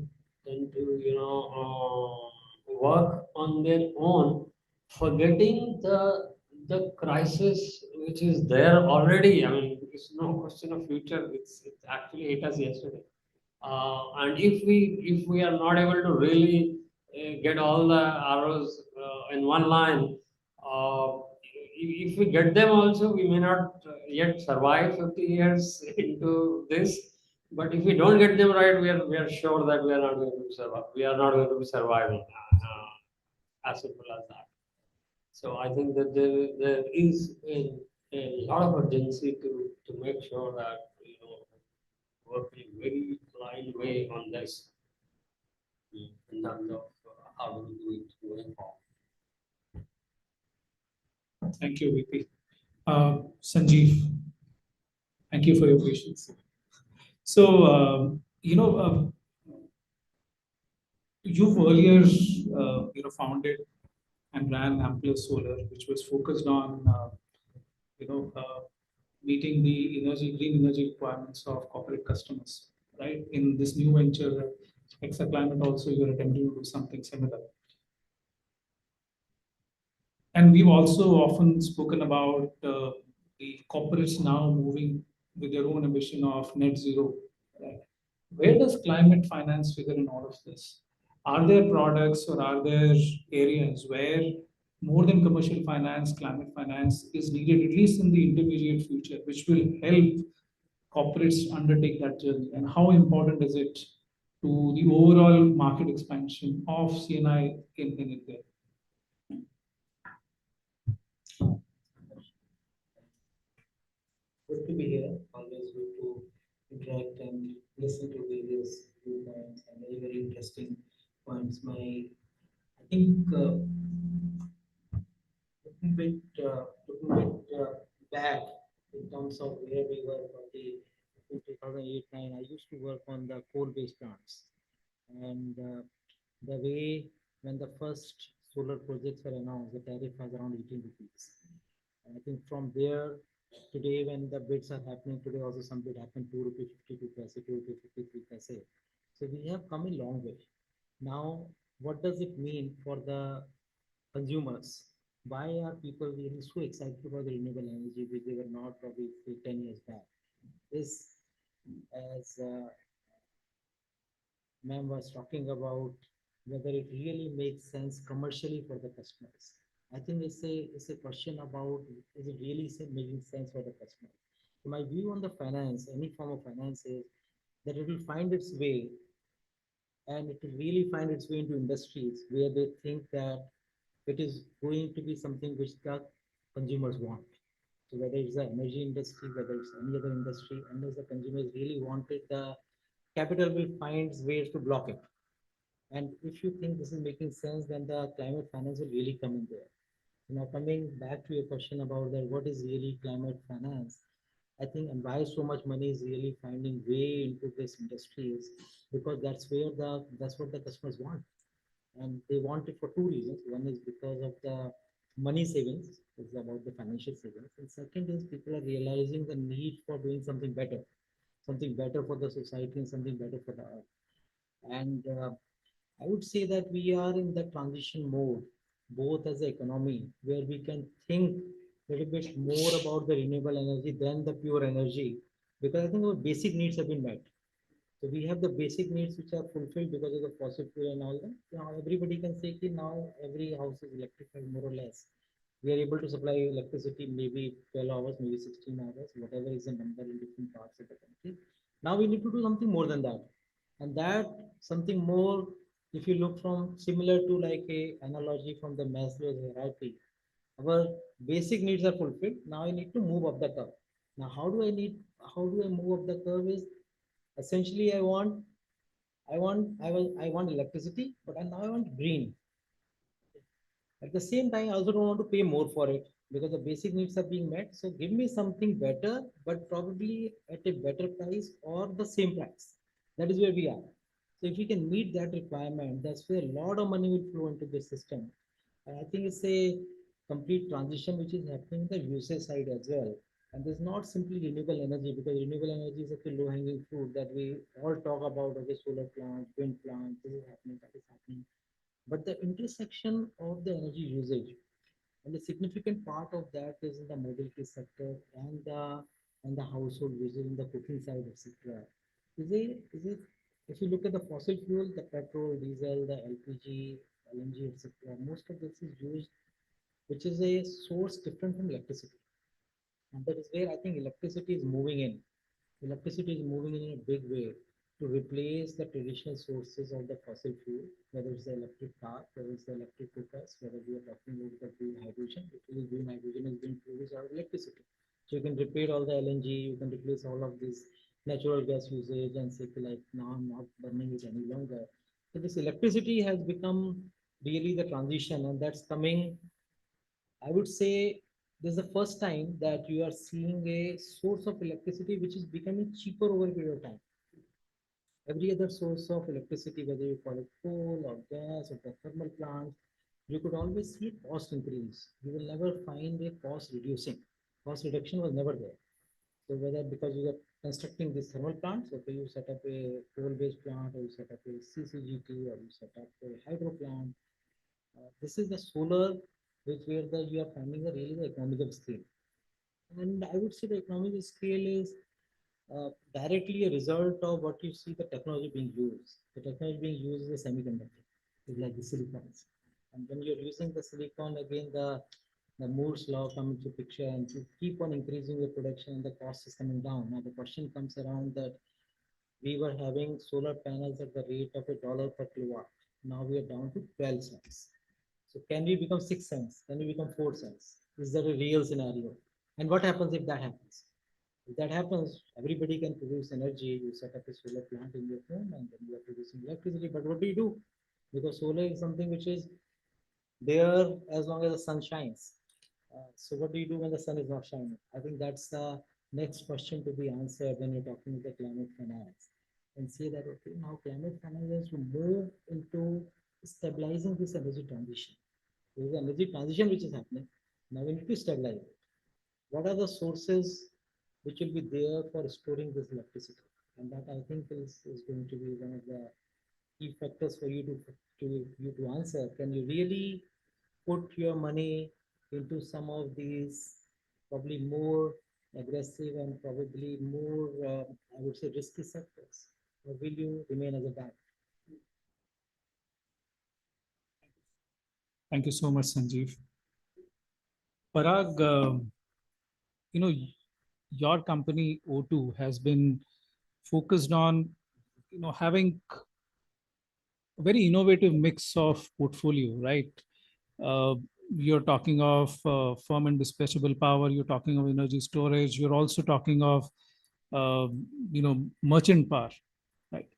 work on their own, forgetting the crisis which is there already. I mean, it's no question of future. It's actually hit us yesterday. And if we are not able to really get all the arrows in one line, if we get them also, we may not yet survive 50 years into this. But if we don't get them right, we are sure that we are not going to survive. We are not going to be surviving. As simple as that. So I think that there is a lot of urgency to make sure that work in a very aligned way on this in terms of how do we do it going forward. Thank you, VP. Sanjeev, thank you for your patience. So, you've earlier, founded and ran Ampere Solar, which was focused on, meeting the green energy requirements of corporate customers, right? In this new venture, Climate, also you're attempting to do something similar. And we've also often spoken about the corporates now moving with their own ambition of net zero. Right? Where does climate finance figure in all of this? Are there products or are there areas where more than commercial finance, climate finance is needed, at least in the intermediate future, which will help corporates undertake that journey? And how important is it to the overall market expansion of CNI in India? Good to be here. Always good to interact and listen to various viewpoints and very interesting points. I think looking bit back in terms of where we were in 2008-9. I used to work on the coal-based plants, and the way when the first solar projects were announced, the tariff was around 18 rupees. And I think from there, today when the bids are happening, today also some bid happened 2 rupees 52 paise, 2 rupees 53 paise. So we have come a long way. Now, what does it mean for the consumers? Why are people really so excited about the renewable energy, which they were not probably 10 years back? Is, as ma'am was talking about, whether it really makes sense commercially for the customers. I think it's a question about, is it really making sense for the customer? So my view on the finance, any form of finance, is that it will find its way, and it will really find its way into industries where they think that it is going to be something which the consumers want. So whether it's the energy industry, whether it's any other industry, unless the consumers really want it, the capital will find ways to block it. And if you think this is making sense, then the climate finance will really come in there. Now, coming back to your question about that, what is really climate finance? I think, and why so much money is really finding way into this industry is because that's what the customers want, and they want it for two reasons. One is because of the money savings, it's about the financial savings, and second is people are realizing the need for doing something better for the society and something better for the earth. And I would say that we are in the transition mode, both as an economy, where we can think a little bit more about the renewable energy than the pure energy, because I think our basic needs have been met. So we have the basic needs which are fulfilled because of the fossil fuel and all that. Now everybody can say that now every house is electrified more or less. We are able to supply electricity maybe 12 hours, maybe 16 hours, whatever is the number in different parts of the country. Now we need to do something more than that. And that something more, if you look from similar to like a analogy from the Maslow's hierarchy, our basic needs are fulfilled. Now I need to move up the curve. Now how do I move up the curve is essentially I want electricity, but now I want green. At the same time, I also don't want to pay more for it because the basic needs are being met. So give me something better, but probably at a better price or the same price. That is where we are. So if we can meet that requirement, that's where a lot of money will flow into the system. And I think it's a complete transition which is happening in the usage side as well. And there's not simply renewable energy, because renewable energy is such a low-hanging fruit that we all talk about, okay, solar plant, wind plant, this is happening, that is happening. But the intersection of the energy usage, and the significant part of that is in the mobility sector and the household usage in the cooking side, etc. Is it if you look at the fossil fuel, the petrol, diesel, the LPG, LNG, etc., most of this is used, which is a source different from electricity. And that is where I think electricity is moving in. Electricity is moving in a big way to replace the traditional sources of the fossil fuel, whether it's the electric car, whether it's the electric cookers, whether we are talking about the green hydrogen, because green hydrogen is being produced out of electricity. So you can replace all the LNG, you can replace all of this natural gas usage and say like now I'm not burning it any longer. So this electricity has become really the transition, and that's coming, I would say this is the first time that you are seeing a source of electricity which is becoming cheaper over a period of time. Every other source of electricity, whether you call it coal or gas or the thermal plants, you could always see cost increase. You will never find a cost reducing. Cost reduction was never there. So whether because you are constructing these thermal plants, okay, you set up a coal-based plant, or you set up a CCGT, or you set up a hydro plant, this is the solar, which where the you are finding a really the economical scale. And I would say the economical scale is directly a result of what you see the technology being used. The technology being used is a semiconductor, it's like the silicons. And when you're using the silicon, again the Moore's law comes into picture, and you keep on increasing the production and the cost is coming down. Now the question comes around that we were having solar panels at the rate of $1 per kilowatt. Now we are down to 12 cents. So can we become 6 cents? Can we become 4 cents? Is that a real scenario? And what happens if that happens? If that happens, everybody can produce energy. You set up a solar plant in your home and then you are producing electricity. But what do you do? Because solar is something which is there as long as the sun shines. So what do you do when the sun is not shining? I think that's the next question to be answered when you're talking about the climate finance. And say that, okay, now climate finance has to move into stabilizing this energy transition. There is an energy transition which is happening. Now we need to stabilize it. What are the sources which will be there for storing this electricity? And that I think is going to be one of the key factors for you to answer. Can you really put your money into some of these probably more aggressive and probably more, I would say, risky sectors? Or will you remain as a bank? Thank you so much, Sanjeev. Parag, you know, your company O2 has been focused on, having a very innovative mix of portfolio, right? Uh, you're talking of firm and dispatchable power. You're talking of energy storage. You're also talking of, merchant power, right?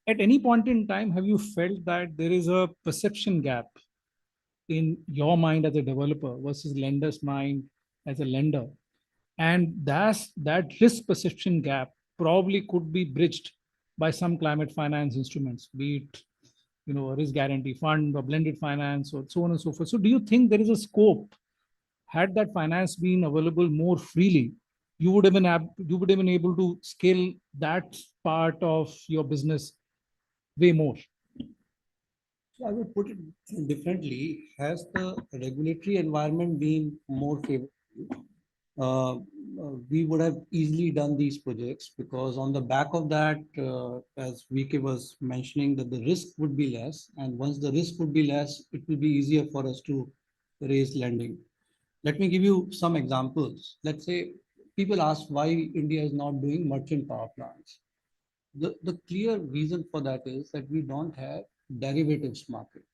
At any point in time, have you felt that there is a perception gap in your mind as a developer versus lender's mind as a lender? And that risk perception gap probably could be bridged by some climate finance instruments, be it a risk guarantee fund or blended finance or so on and so forth. So do you think there is a scope, had that finance been available more freely, you would have been able to scale that part of your business way more? So I would put it differently. Has the regulatory environment been more favorable? uh, we would have easily done these projects, because on the back of that, as VK was mentioning, that the risk would be less. And once the risk would be less, it will be easier for us to raise lending. Let me give you some examples. Let's say people ask why India is not doing merchant power plants. The clear reason for that is that we don't have derivatives market.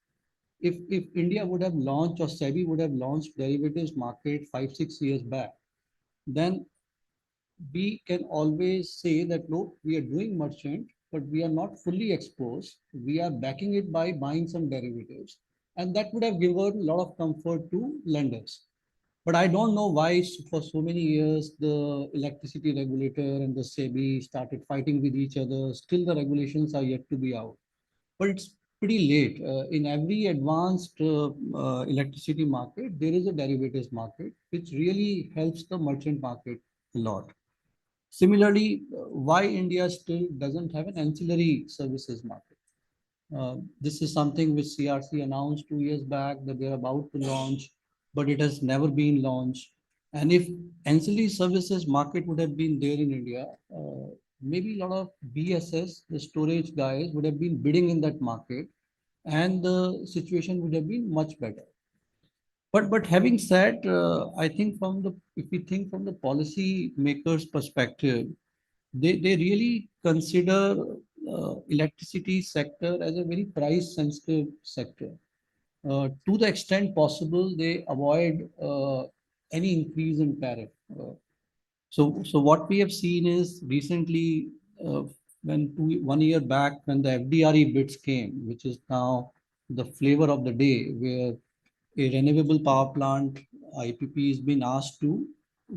If India would have launched, or SEBI would have launched derivatives market 5, 6 years back, then we can always say that, look, we are doing merchant, but we are not fully exposed. We are backing it by buying some derivatives. And that would have given a lot of comfort to lenders. But I don't know why for so many years the electricity regulator and the SEBI started fighting with each other. Still the regulations are yet to be out. But it's pretty late. In every advanced electricity market, there is a derivatives market, which really helps the merchant market a lot. Similarly, why India still doesn't have an ancillary services market? This is something which CRC announced 2 years back that they're about to launch, but it has never been launched. And if ancillary services market would have been there in India, maybe a lot of BSS, the storage guys, would have been bidding in that market, and the situation would have been much better. But having said, I think if we think from the policy makers' perspective, they really consider electricity sector as a very price sensitive sector. To the extent possible, they avoid any increase in tariff. So what we have seen is recently, when 1 year back, when the FDRE bids came, which is now the flavor of the day, where a renewable power plant IPP is being asked to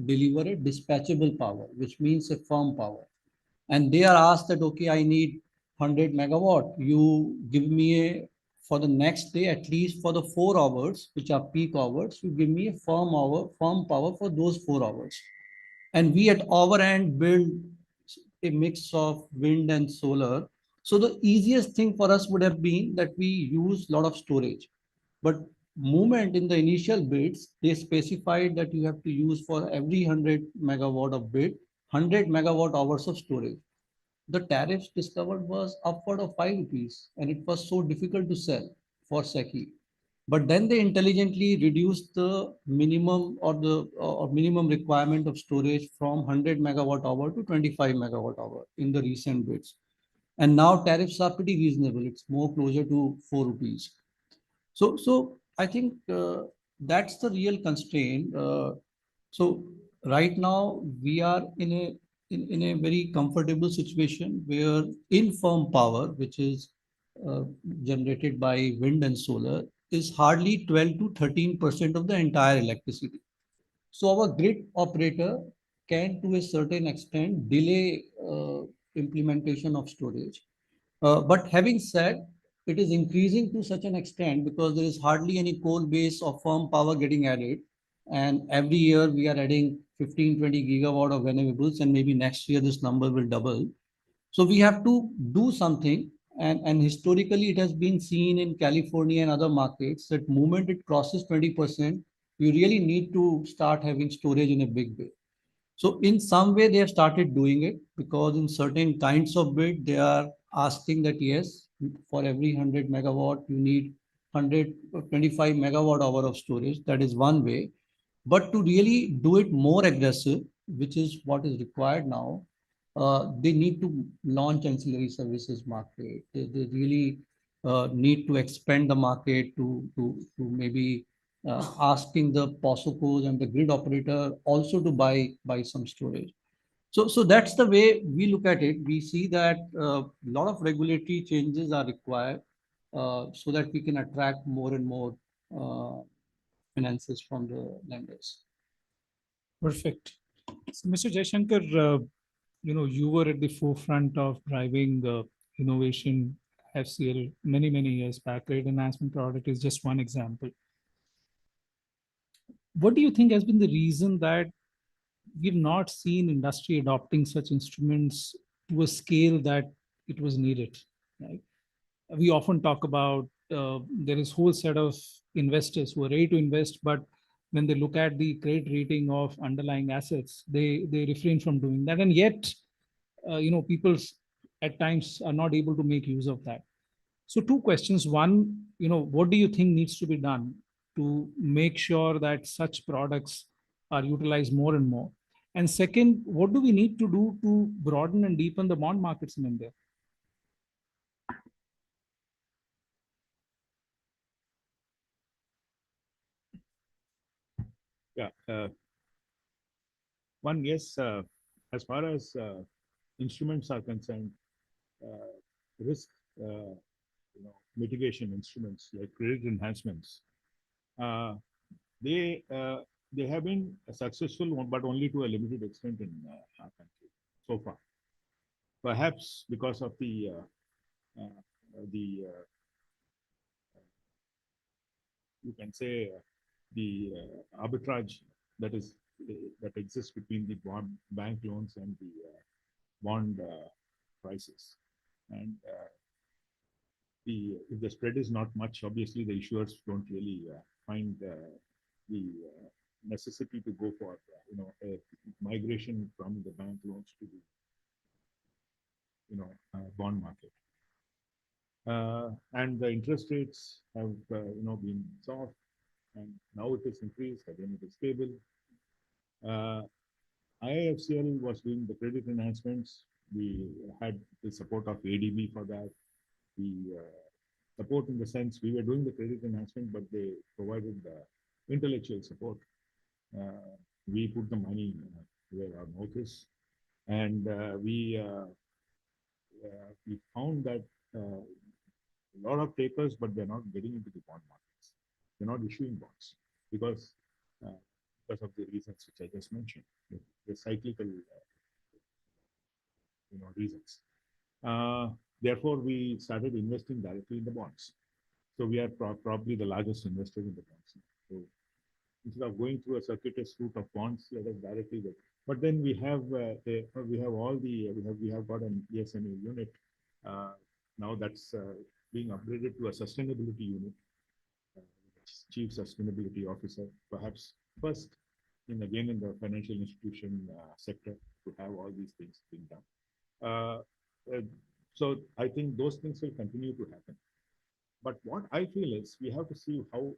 deliver a dispatchable power, which means a firm power. And they are asked that, okay, I need 100 megawatt. You give me for the next day, at least for the 4 hours, which are peak hours, you give me a firm power for those 4 hours. And we at our end build a mix of wind and solar. So the easiest thing for us would have been that we use a lot of storage. But moment in the initial bids, they specified that you have to use for every 100 megawatt of bid, 100 megawatt hours of storage. The tariffs discovered was upward of 5 rupees, and it was so difficult to sell for SECI. But then they intelligently reduced the minimum or minimum requirement of storage from 100 megawatt hour to 25 megawatt hour in the recent bids. And now tariffs are pretty reasonable. It's more closer to 4 rupees. So I think that's the real constraint. So right now we are in a very comfortable situation where infirm power, which is uh, generated by wind and solar, is hardly 12 to 13% of the entire electricity. So our grid operator can, to a certain extent, delay implementation of storage. But having said, it is increasing to such an extent because there is hardly any coal base or firm power getting added. And every year we are adding 15, 20 gigawatt of renewables, and maybe next year this number will double. So we have to do something. And historically, it has been seen in California and other markets that moment it crosses 20%, you really need to start having storage in a big way. So in some way, they have started doing it, because in certain kinds of bid, they are asking that, yes, for every 100 megawatt, you need 125 megawatt hour of storage. That is one way. But to really do it more aggressive, which is what is required now, they need to launch ancillary services market. They really need to expand the market to maybe asking the POSOCOs and the grid operator also to buy some storage. So that's the way we look at it. We see that a lot of regulatory changes are required so that we can attract more and more finances from the lenders. Perfect. So, Mr. Jaishankar, you were at the forefront of driving innovation FCL many years back. Credit enhancement product is just one example. What do you think has been the reason that we've not seen industry adopting such instruments to a scale that it was needed? Right? We often talk about there is whole set of investors who are ready to invest, but when they look at the credit rating of underlying assets, they refrain from doing that, and yet people at times are not able to make use of that. So two questions. One, what do you think needs to be done to make sure that such products are utilized more and more? And second, what do we need to do to broaden and deepen the bond markets in India? Yeah. One, yes, as far as instruments are concerned, risk mitigation instruments like credit enhancements, uh, they uh, they have been successful, but only to a limited extent in our country so far. Perhaps because of the you can say the arbitrage that is that exists between the bank loans and the bond prices, and if the spread is not much, obviously the issuers don't really find the necessity to go for a migration from the bank loans to the bond market. And the interest rates have been soft, and now it is increased, again it is stable. IIFCL was doing the credit enhancements. We had the support of ADB for that. The support in the sense we were doing the credit enhancement, but they provided the intellectual support. We put the money where our mouth is, and we found that a lot of takers, but they're not getting into the bond markets. They're not issuing bonds because uh, because of the reasons which I just mentioned, the cyclical reasons. Therefore, we started investing directly in the bonds. So we are probably the largest investor in the bonds. So instead of going through a circuitous route of bonds, let us directly get. But then we have we have all the we have got an ESMA unit. Now that's being upgraded to a sustainability unit, chief sustainability officer, perhaps first again in the financial institution sector to have all these things being done. Uh, uh, so I think those things will continue to happen. But what I feel is we have to see how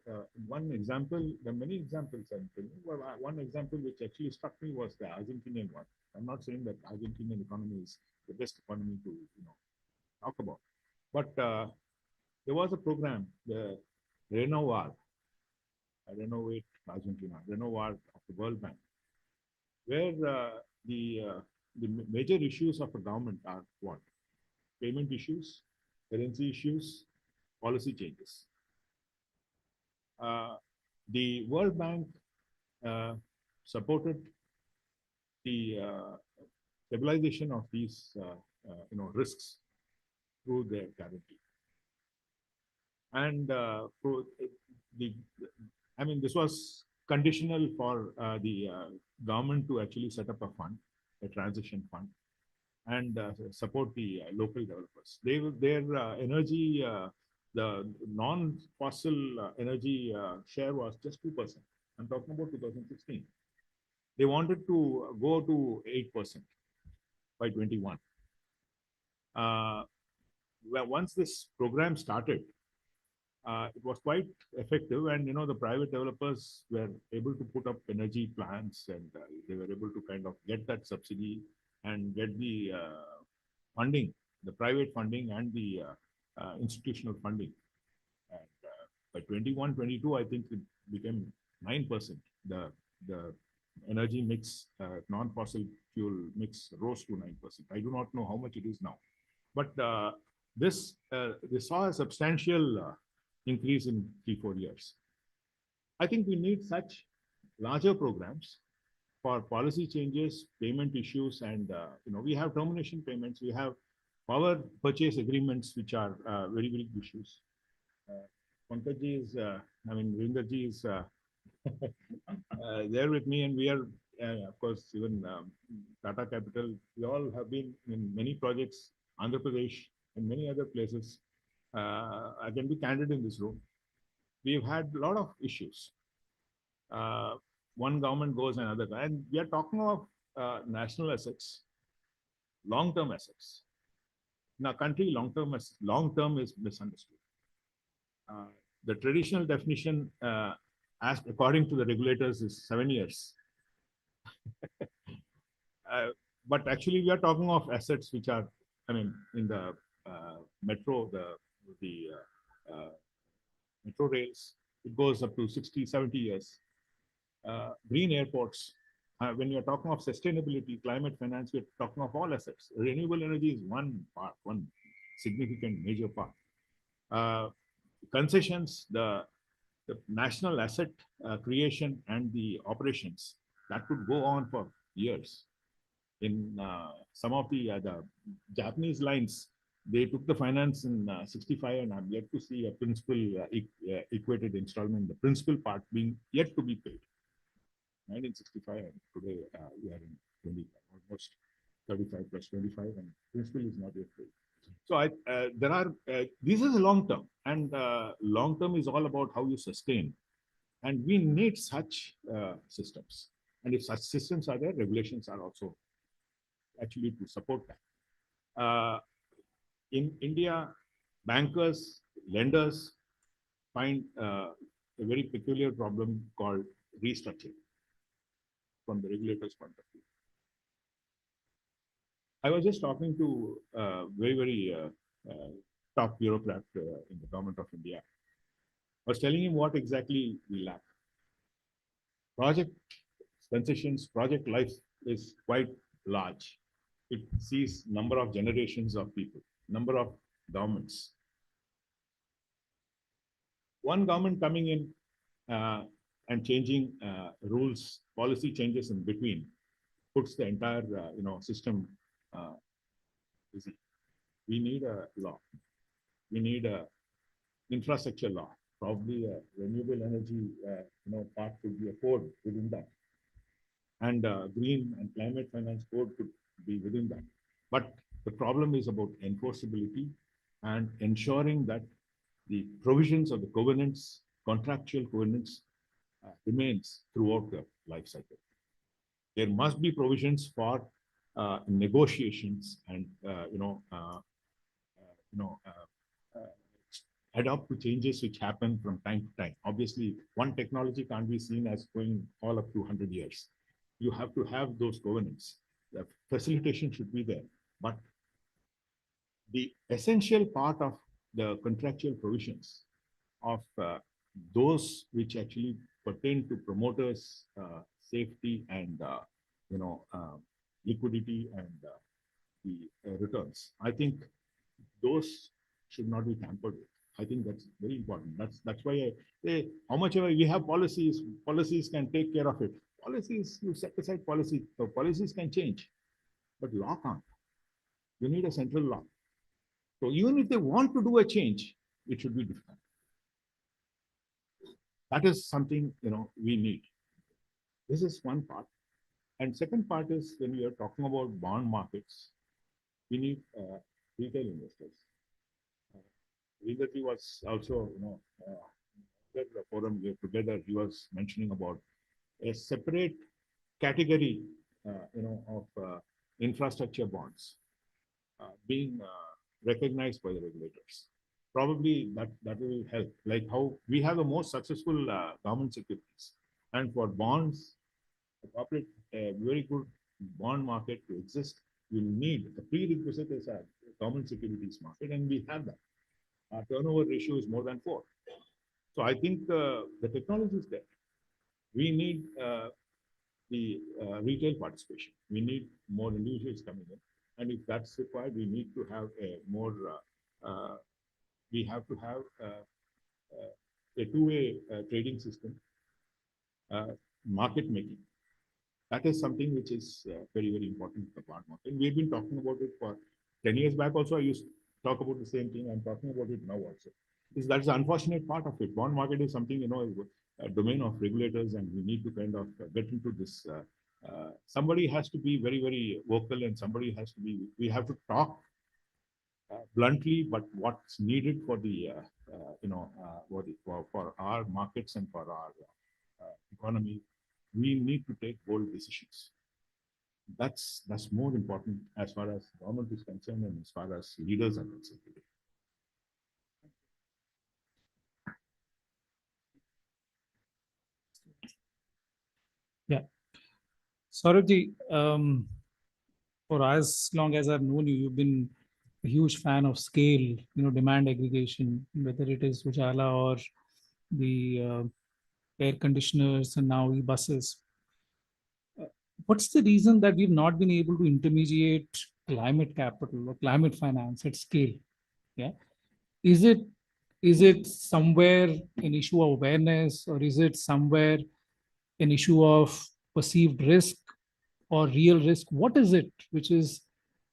one example, there are many examples I'm telling you. Well, one example which actually struck me was the Argentinian one. I'm not saying that Argentinian economy is the best economy to talk about, but there was a program, the Renovar, Renovate Argentina, Renovar of the World Bank, where the major issues of a government are what? Payment issues, currency issues, policy changes. The World Bank supported the stabilization of these risks through their guarantee. And the I mean, this was conditional for the government to actually set up a fund, a transition fund, and support the local developers. Their energy, the non-fossil energy share was just 2%. I'm talking about 2016. They wanted to go to 8% by 21. Well, once this program started, it was quite effective, and the private developers were able to put up energy plants, and they were able to kind of get that subsidy and get the funding, the private funding and the institutional funding. And by 21, 22, I think it became 9%. The energy mix, non-fossil fuel mix rose to 9%. I do not know how much it is now, but this saw a substantial increase in 3-4 years. I think we need such larger programs for policy changes, payment issues, and we have termination payments, we have power purchase agreements, which are very big issues. Pankaj is, Vinderji is there with me, and we are, of course, even Tata Capital. We all have been in many projects, Andhra Pradesh, and many other places. I can be candid in this room. We've had a lot of issues. One government goes another, and we are talking of national assets, long-term assets. In our country, long-term is misunderstood. The traditional definition, as according to the regulators, is 7 years. But actually, we are talking of assets which are, in the metro, the metro rails, it goes up to 60, 70 years. Green airports, when you're talking of sustainability, climate finance, we're talking of all assets. Renewable energy is one part, one significant major part. Concessions, the national asset creation and the operations, that could go on for years. In some of the Japanese lines, they took the finance in 65, and I'm yet to see a principal equated installment, the principal part being yet to be paid. 1965, and today we are in 25, almost 35 plus 25, and principal is not yet paid. So this is long term, and long term is all about how you sustain, and we need such systems. And if such systems are there, regulations are also actually to support that. In India, bankers, lenders find a very peculiar problem called restructuring from the regulator's point of view. I was just talking to a very top bureaucrat in the government of India. I was telling him what exactly we lack. Project concessions, project life is quite large. It sees number of generations of people, number of governments. One government coming in and changing rules, policy changes in between, puts the entire system busy. We need a law. We need a infrastructure law. Probably a renewable energy part could be a code within that, and green and climate finance code could be within that. But the problem is about enforceability and ensuring that the provisions of the covenants, contractual covenants, remains throughout the life cycle. There must be provisions for negotiations and adapt to changes which happen from time to time. Obviously, one technology can't be seen as going all up to 100 years. You have to have those covenants. The facilitation should be there, but the essential part of the contractual provisions of those which actually pertain to promoters' safety and liquidity and the returns. I think those should not be tampered with. I think that's very important. That's why I say, how much ever we have policies can take care of it. Policies, you set aside policy, so policies can change, but law can't. You need a central law. So even if they want to do a change, it should be different. That is something we need. This is one part. And second part is when we are talking about bond markets, we need retail investors. Vinderji was also, the forum we together, he was mentioning about a separate category, of infrastructure bonds being recognized by the regulators. Probably that will help. Like how we have the most successful government securities, and for bonds, operate a very good bond market to exist, you need a prerequisite is a government securities market, and we have that. Our turnover ratio is more than 4. So I think the technology is there. We need the retail participation. We need more individuals coming in. And if that's required, we need to have a more, we have to have a two-way trading system, market making. That is something which is very, very important for the bond market. We've been talking about it for 10 years back also. I used to talk about the same thing. I'm talking about it now also. That's the unfortunate part of it. Bond market is something, you know, a domain of regulators, and we need to kind of get into this. Somebody has to be very, very vocal, and somebody has to be, we have to talk bluntly, but what's needed for the, for our markets and for our economy, we need to take bold decisions. That's more important as far as government is concerned and as far as leaders are concerned. Yeah. Saurabh, for as long as I've known you, you've been a huge fan of scale, demand aggregation, whether it is Ujala or the air conditioners and now e-buses. What's the reason that we've not been able to intermediate climate capital or climate finance at scale? Yeah. Is it somewhere an issue of awareness, or is it somewhere an issue of perceived risk or real risk? What is it which is,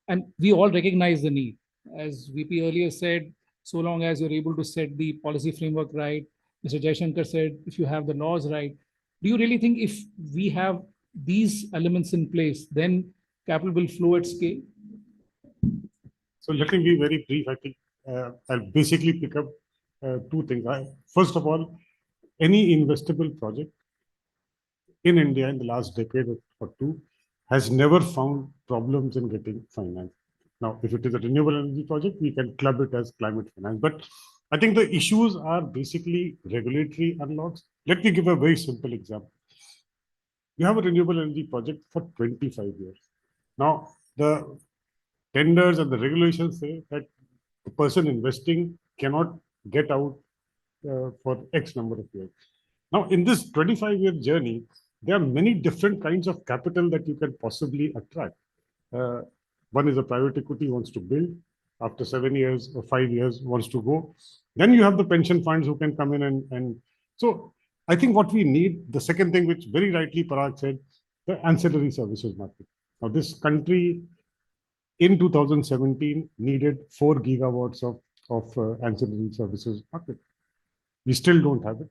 and we all recognize the need. As VP earlier said, so long as you're able to set the policy framework right, Mr. Jaishankar said, if you have the laws right, do you really think if we have these elements in place, then capital will flow at scale? So let me be very brief. I think I'll basically pick up two things. First of all, any investable project in India in the last decade or two has never found problems in getting finance. Now, if it is a renewable energy project, we can club it as climate finance. But I think the issues are basically regulatory unlocks. Let me give a very simple example. You have a renewable energy project for 25 years. Now, the tenders and the regulations say that the person investing cannot get out for X number of years. Now, in this 25-year journey, there are many different kinds of capital that you can possibly attract. One is a private equity wants to build, after 7 years or 5 years wants to go. Then you have the pension funds who can come in and so I think what we need, the second thing, which very rightly Parag said, the ancillary services market. Now, this country in 2017 needed 4 gigawatts of ancillary services market. We still don't have it.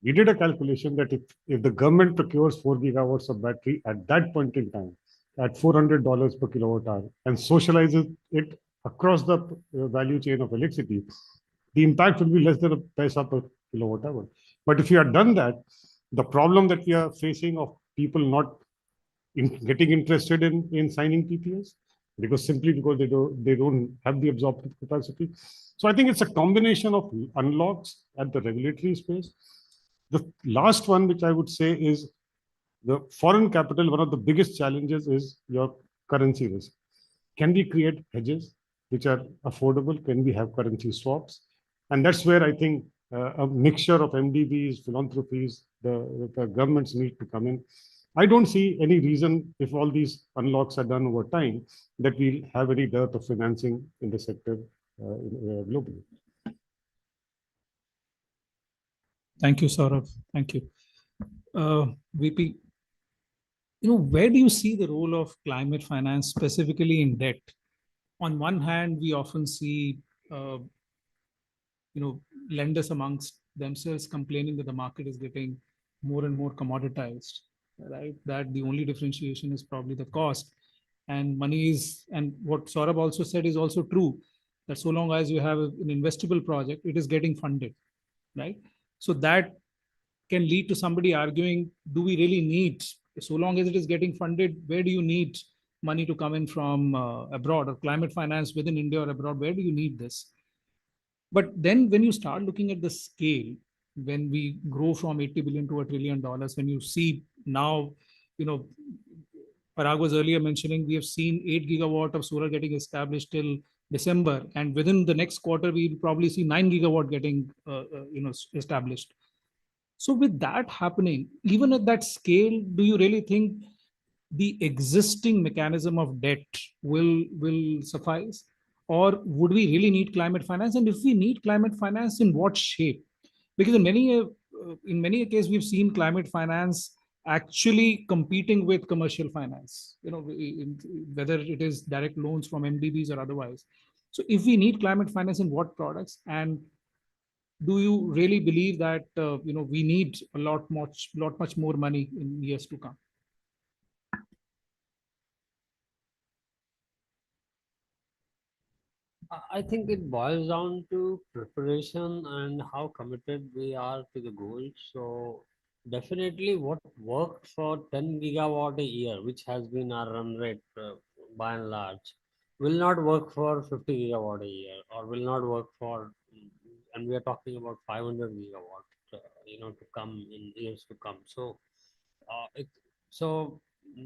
We did a calculation that if the government procures 4 gigawatts of battery at that point in time, at $400 per kilowatt hour, and socializes it across the value chain of electricity, the impact will be less than a paisa per kilowatt hour. But if you had done that, the problem that we are facing of people not getting interested in signing PPAs, because they don't have the absorptive capacity. So I think it's a combination of unlocks at the regulatory space. The last one, which I would say, is the foreign capital. One of the biggest challenges is your currency risk. Can we create hedges which are affordable? Can we have currency swaps? And that's where I think a mixture of MDBs, philanthropies, the governments need to come in. I don't see any reason, if all these unlocks are done over time, that we'll have any dearth of financing in the sector globally. Thank you, Saurabh. Thank you. VP, where do you see the role of climate finance specifically in debt? On one hand, we often see, lenders amongst themselves complaining that the market is getting more and more commoditized, right? That the only differentiation is probably the cost, and money is, and what Saurabh also said is also true, that so long as you have an investable project, it is getting funded, right? So that can lead to somebody arguing, do we really need, so long as it is getting funded, where do you need money to come in from abroad, or climate finance within India or abroad? Where do you need this? But then when you start looking at the scale, when we grow from 80 billion to $1 trillion, when you see now, Parag was earlier mentioning, we have seen 8 gigawatt of solar getting established till December, and within the next quarter, we'll probably see 9 gigawatt getting established. So with that happening, even at that scale, do you really think the existing mechanism of debt will suffice? Or would we really need climate finance? And if we need climate finance, in what shape? Because in many cases, we've seen climate finance actually competing with commercial finance, whether it is direct loans from MDBs or otherwise. So if we need climate finance, in what products? And do you really believe that we need a lot much more money in years to come? I think it boils down to preparation and how committed we are to the goal. So definitely what worked for 10 gigawatt a year, which has been our run rate by and large, will not work for 50 gigawatt a year, or will not work for, and we are talking about 500 gigawatt, to come in years to come. So so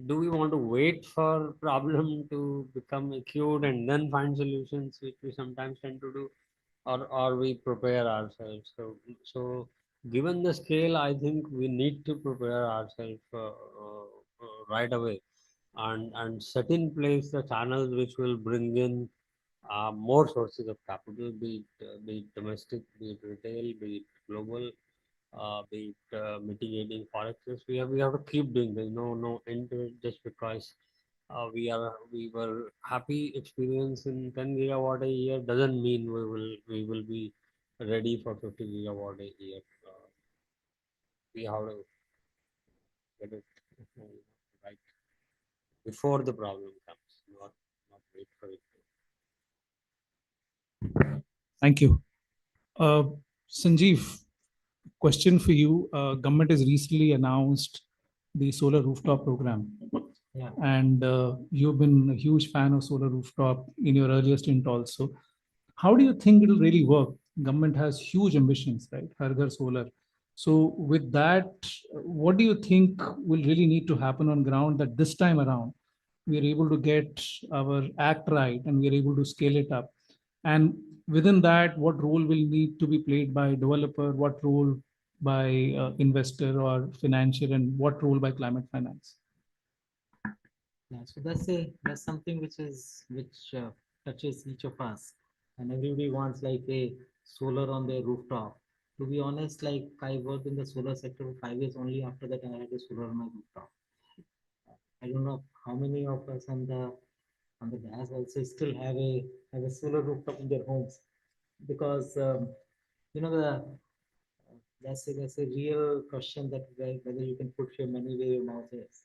do we want to wait for problem to become acute and then find solutions, which we sometimes tend to do, or we prepare ourselves? So given the scale, I think we need to prepare ourselves right away, and set in place the channels which will bring in more sources of capital, be it domestic, be it retail, be it global, be it mitigating forex risk. We have to keep doing. There's no end to it, just because we were happy experience in 10 gigawatt a year doesn't mean we will be ready for 50 gigawatt a year. We have to get it right before the problem comes, not wait for it. Thank you. Uh, Sanjeev, question for you. Government has recently announced the solar rooftop program. Yeah. And you've been a huge fan of solar rooftop in your earlier stint also. How do you think it'll really work? Government has huge ambitions, right? Har Ghar Solar. So with that, what do you think will really need to happen on ground that this time around we are able to get our act right and we are able to scale it up? And within that, what role will need to be played by developer? What role by investor or financial, and what role by climate finance? Yeah, so that's something which touches each of us, and everybody wants like a solar on their rooftop. To be honest, like I worked in the solar sector for 5 years. Only after that I had a solar on my rooftop. I don't know how many of us on the gas also still have a solar rooftop in their homes, because the that's a real question that whether you can put your money where your mouth is,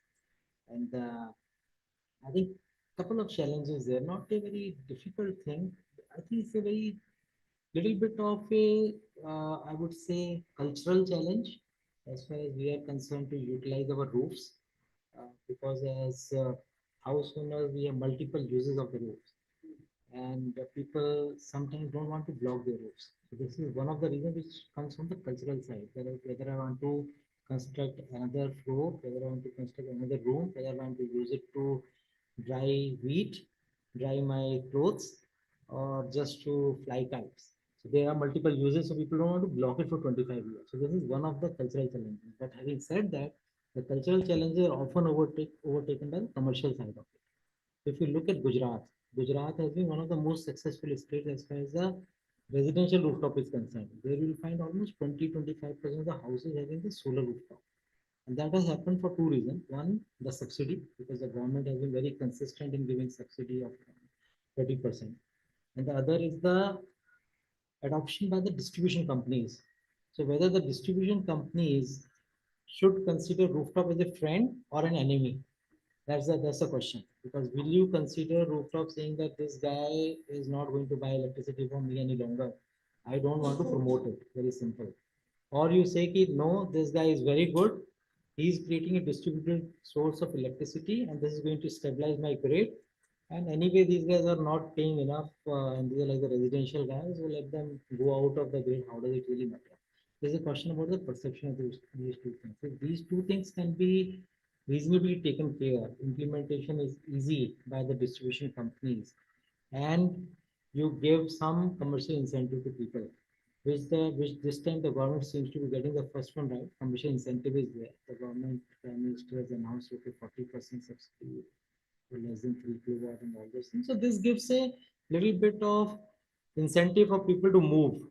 and I think couple of challenges there. Not a very difficult thing. I think it's a very little bit of a I would say cultural challenge as far as we are concerned to utilize our roofs, because as house owners we have multiple uses of the roofs, and people sometimes don't want to block their roofs. So this is one of the reasons which comes from the cultural side. Whether I want to construct another floor, whether I want to construct another room, whether I want to use it to dry wheat, dry my clothes, or just to fly kites. So there are multiple uses, so people don't want to block it for 25 years. So this is one of the cultural challenges. But having said that, the cultural challenges are often overtaken by the commercial side of it. If you look at Gujarat, Gujarat has been one of the most successful states as far as the residential rooftop is concerned. There you will find almost 20-25% of the houses having the solar rooftop. And that has happened for two reasons. One, the subsidy, because the government has been very consistent in giving subsidy of 30%. And the other is the adoption by the distribution companies. So whether the distribution companies should consider rooftop as a friend or an enemy, that's the question. Because will you consider rooftop saying that this guy is not going to buy electricity from me any longer? I don't want to promote it. Very simple. Or you say that no, this guy is very good. He's creating a distributed source of electricity, and this is going to stabilize my grid. And anyway, these guys are not paying enough, and these are like the residential guys. So let them go out of the grid. How does it really matter? There's a question about the perception of these two things. If these two things can be reasonably taken care, implementation is easy by the distribution companies, and you give some commercial incentive to people. which this time the government seems to be getting the first one right. Commission incentive is there. The government Prime Minister has announced okay 40% subsidy to less than 3 kilowatt and all those things. So this gives a little bit of incentive for people to move.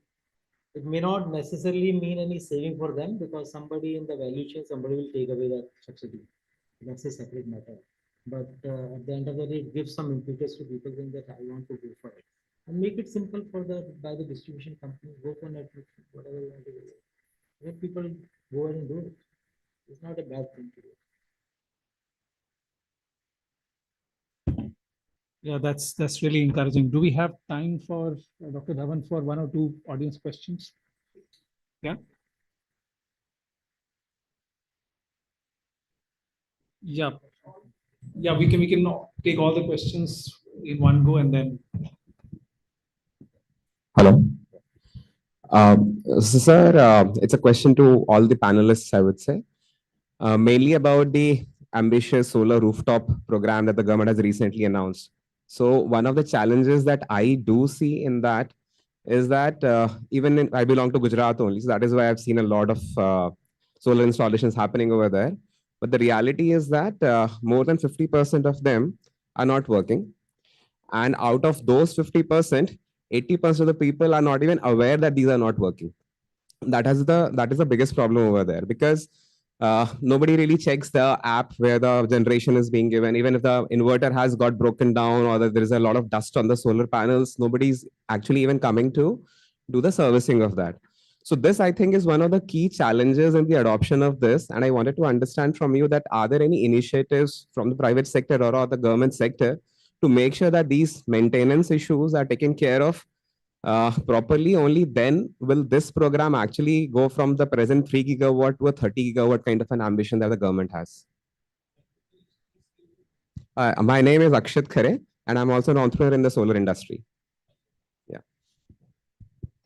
It may not necessarily mean any saving for them because somebody in the value chain, somebody will take away that subsidy. That's a separate matter. But at the end of the day, it gives some impetus to people saying that I want to go for it. And make it simple for the distribution company, go for Netflix, whatever you want to do. Let people go ahead and do it. It's not a bad thing to do. Yeah, that's really encouraging. Do we have time for Dr. Dhawan for one or two audience questions? Yeah. Yeah. Yeah, we can take all the questions in one go and then. Hello. So, sir, it's a question to all the panelists, I would say, mainly about the ambitious solar rooftop program that the government has recently announced. So, one of the challenges that I do see in that is that I belong to Gujarat only, so that is why I've seen a lot of solar installations happening over there. But the reality is that more than 50% of them are not working. And out of those 50%, 80% of the people are not even aware that these are not working. That is the biggest problem over there, because nobody really checks the app where the generation is being given. Even if the inverter has got broken down or that there is a lot of dust on the solar panels, nobody's actually even coming to do the servicing of that. So this, I think, is one of the key challenges in the adoption of this. And I wanted to understand from you that are there any initiatives from the private sector or the government sector to make sure that these maintenance issues are taken care of properly? Only then will this program actually go from the present 3 gigawatt to a 30 gigawatt kind of an ambition that the government has. My name is Akshat Khare, and I'm also an entrepreneur in the solar industry. Yeah.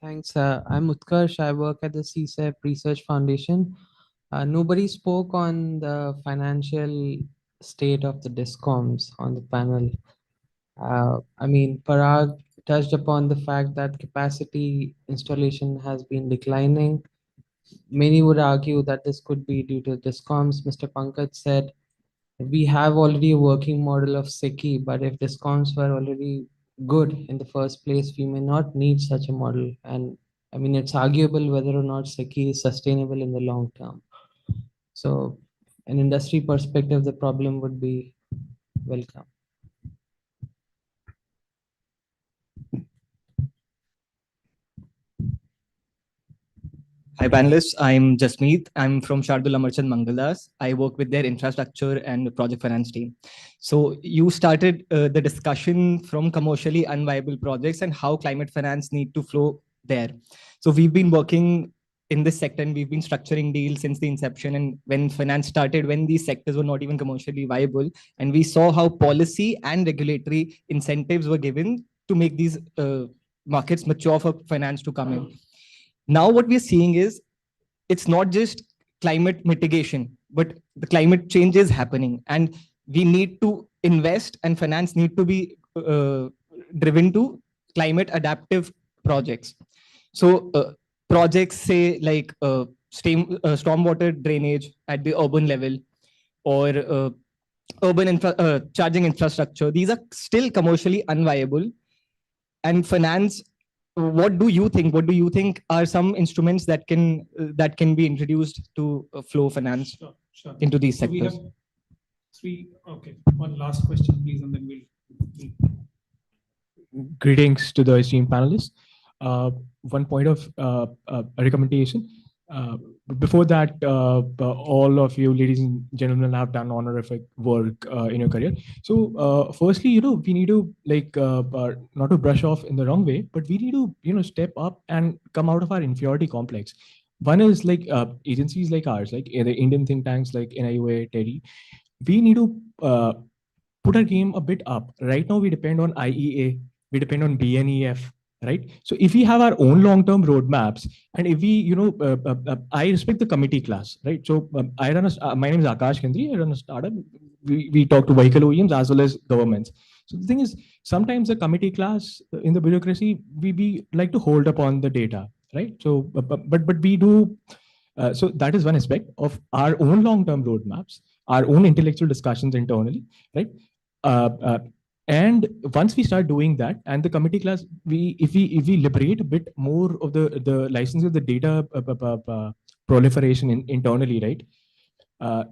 Thanks. I'm Utkarsh. I work at the CSEP Research Foundation. Nobody spoke on the financial state of the discoms on the panel. I mean, Parag touched upon the fact that capacity installation has been declining. Many would argue that this could be due to discoms. Mr. Pankaj said we have already a working model of SECI, but if discoms were already good in the first place, we may not need such a model. And I mean, it's arguable whether or not SECI is sustainable in the long term. So, an industry perspective, the problem would be welcome. Hi panelists, I'm Jasmeet. I'm from Shardula Merchant Mangalas. I work with their infrastructure and project finance team. So you started the discussion from commercially unviable projects and how climate finance need to flow there. So we've been working in this sector and we've been structuring deals since the inception, and when finance started, when these sectors were not even commercially viable, and we saw how policy and regulatory incentives were given to make these markets mature for finance to come in. Now what we're seeing is it's not just climate mitigation, but the climate change is happening, and we need to invest, and finance need to be driven to climate adaptive projects. So projects say like stormwater drainage at the urban level, or urban charging infrastructure. These are still commercially unviable, and finance, what do you think are some instruments that can be introduced to flow finance Sure. into these So we sectors? have three. Okay, one last question, please, and then we'll. Greetings to the esteemed panelists. One point of recommendation. Before that, all of you, ladies and gentlemen, have done honorific work in your career. So, firstly, we need to not to brush off in the wrong way, but we need to step up and come out of our inferiority complex. One is like agencies like ours, like the Indian think tanks like NIOA, TERI. We need to put our game a bit up. Right now, we depend on IEA, we depend on BNEF, right? So if we have our own long-term roadmaps, and if we, I respect the committee class, right? So I run my name is Akash Kendri. I run a startup. We talk to vehicle OEMs as well as governments. So the thing is, sometimes the committee class in the bureaucracy, we like to hold upon the data, right? So, but we do. So that is one aspect of our own long-term roadmaps, our own intellectual discussions internally, right? Uh, uh, and once we start doing that, and the committee class, if we liberate a bit more of the licensing of the data proliferation internally, right?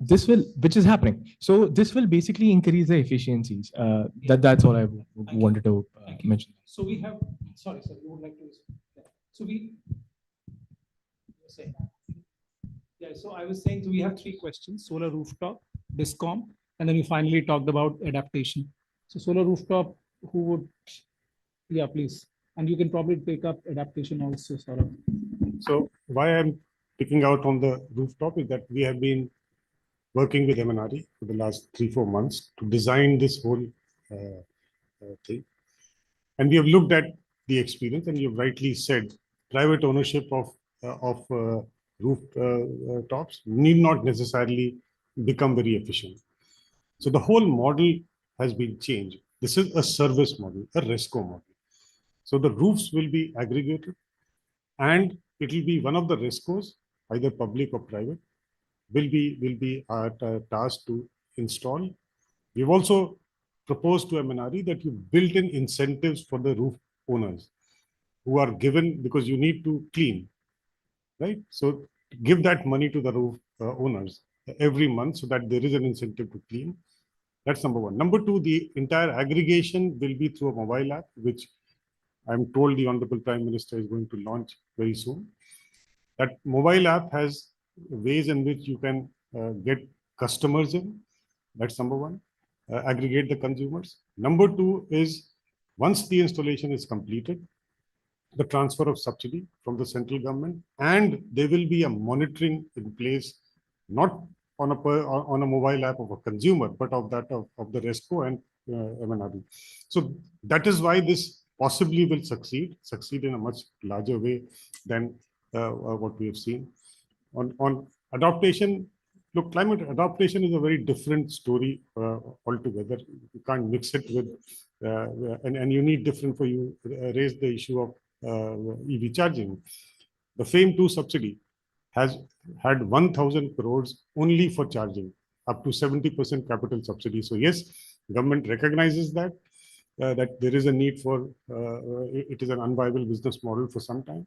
This will, which is happening. So this will basically increase the efficiencies. That's all I wanted to mention. So we have, sorry, sir, you would like to, yeah. So so I was saying, so we have three questions: solar rooftop, discom, and then you finally talked about adaptation. So solar rooftop, who would, yeah, please. And you can probably take up adaptation also, sort of. So why I'm picking out on the rooftop is that we have been working with MNRE for the last 3-4 months to design this whole thing. And we have looked at the experience, and you've rightly said, private ownership of roof tops need not necessarily become very efficient. So the whole model has been changed. This is a service model, a RESCO model. So the roofs will be aggregated, and it will be one of the RESCOs, either public or private, will be tasked to install. We've also proposed to MNRE that you build in incentives for the roof owners who are given, because you need to clean, right? So give that money to the roof owners every month so that there is an incentive to clean. That's number one. Number two, the entire aggregation will be through a mobile app, which I'm told the Honorable Prime Minister is going to launch very soon. That mobile app has ways in which you can get customers in. That's number one. Aggregate the consumers. Number two is, once the installation is completed, the transfer of subsidy from the central government, and there will be a monitoring in place, not on a mobile app of a consumer, but of that of the RESCO and MNRE. So that is why this possibly will succeed in a much larger way than what we have seen. On adaptation, look, climate adaptation is a very different story altogether. You can't mix it with, and you need different for you raise the issue of EV charging. The FAME 2 subsidy has had 1,000 crores only for charging, up to 70% capital subsidy. So yes, government recognizes that that there is a need for it is an unviable business model for some time.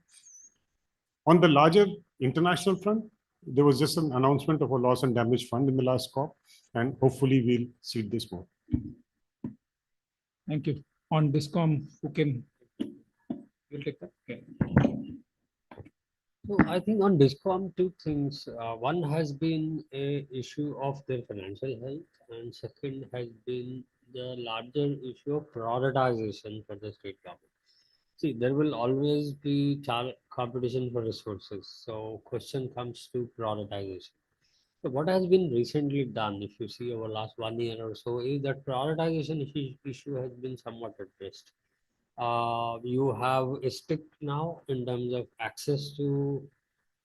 On the larger international front, there was just an announcement of a loss and damage fund in the last COP, and hopefully we'll see this more. Thank you. On discom, who can, you'll take that? Okay. So I think on discom, two things. One has been a issue of their financial health, and second has been the larger issue of prioritization for the state government. See, there will always be competition for resources. So question comes to prioritization. So what has been recently done, if you see over last 1 year or so, is that prioritization issue has been somewhat addressed. You have a stick now in terms of access to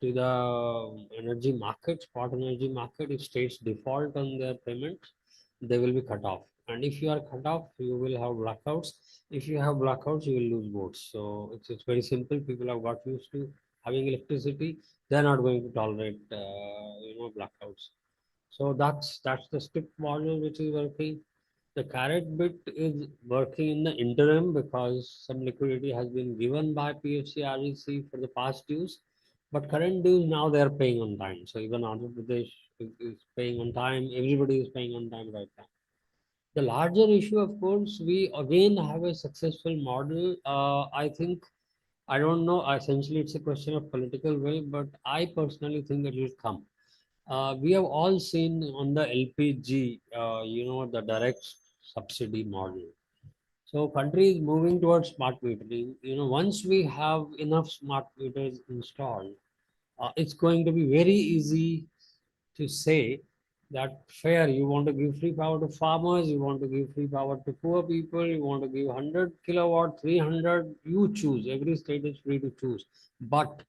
the energy market, spot energy market. If states default on their payments, they will be cut off. And if you are cut off, you will have blackouts. If you have blackouts, you will lose votes. So it's very simple. People have got used to having electricity. They're not going to tolerate, blackouts. So that's the strict model which is working. The carrot bit is working in the interim because some liquidity has been given by PFC REC for the past dues, but current dues now they are paying on time. So even Andhra Pradesh is paying on time. Everybody is paying on time right now. The larger issue, of course, we again have a successful model. I think, I don't know, essentially it's a question of political will, but I personally think it will come. We have all seen on the LPG, the direct subsidy model. So country is moving towards smart metering. Once we have enough smart meters installed, it's going to be very easy to say that fair, you want to give free power to farmers, you want to give free power to poor people, you want to give 100 kilowatt, 300, you choose. Every state is free to choose. But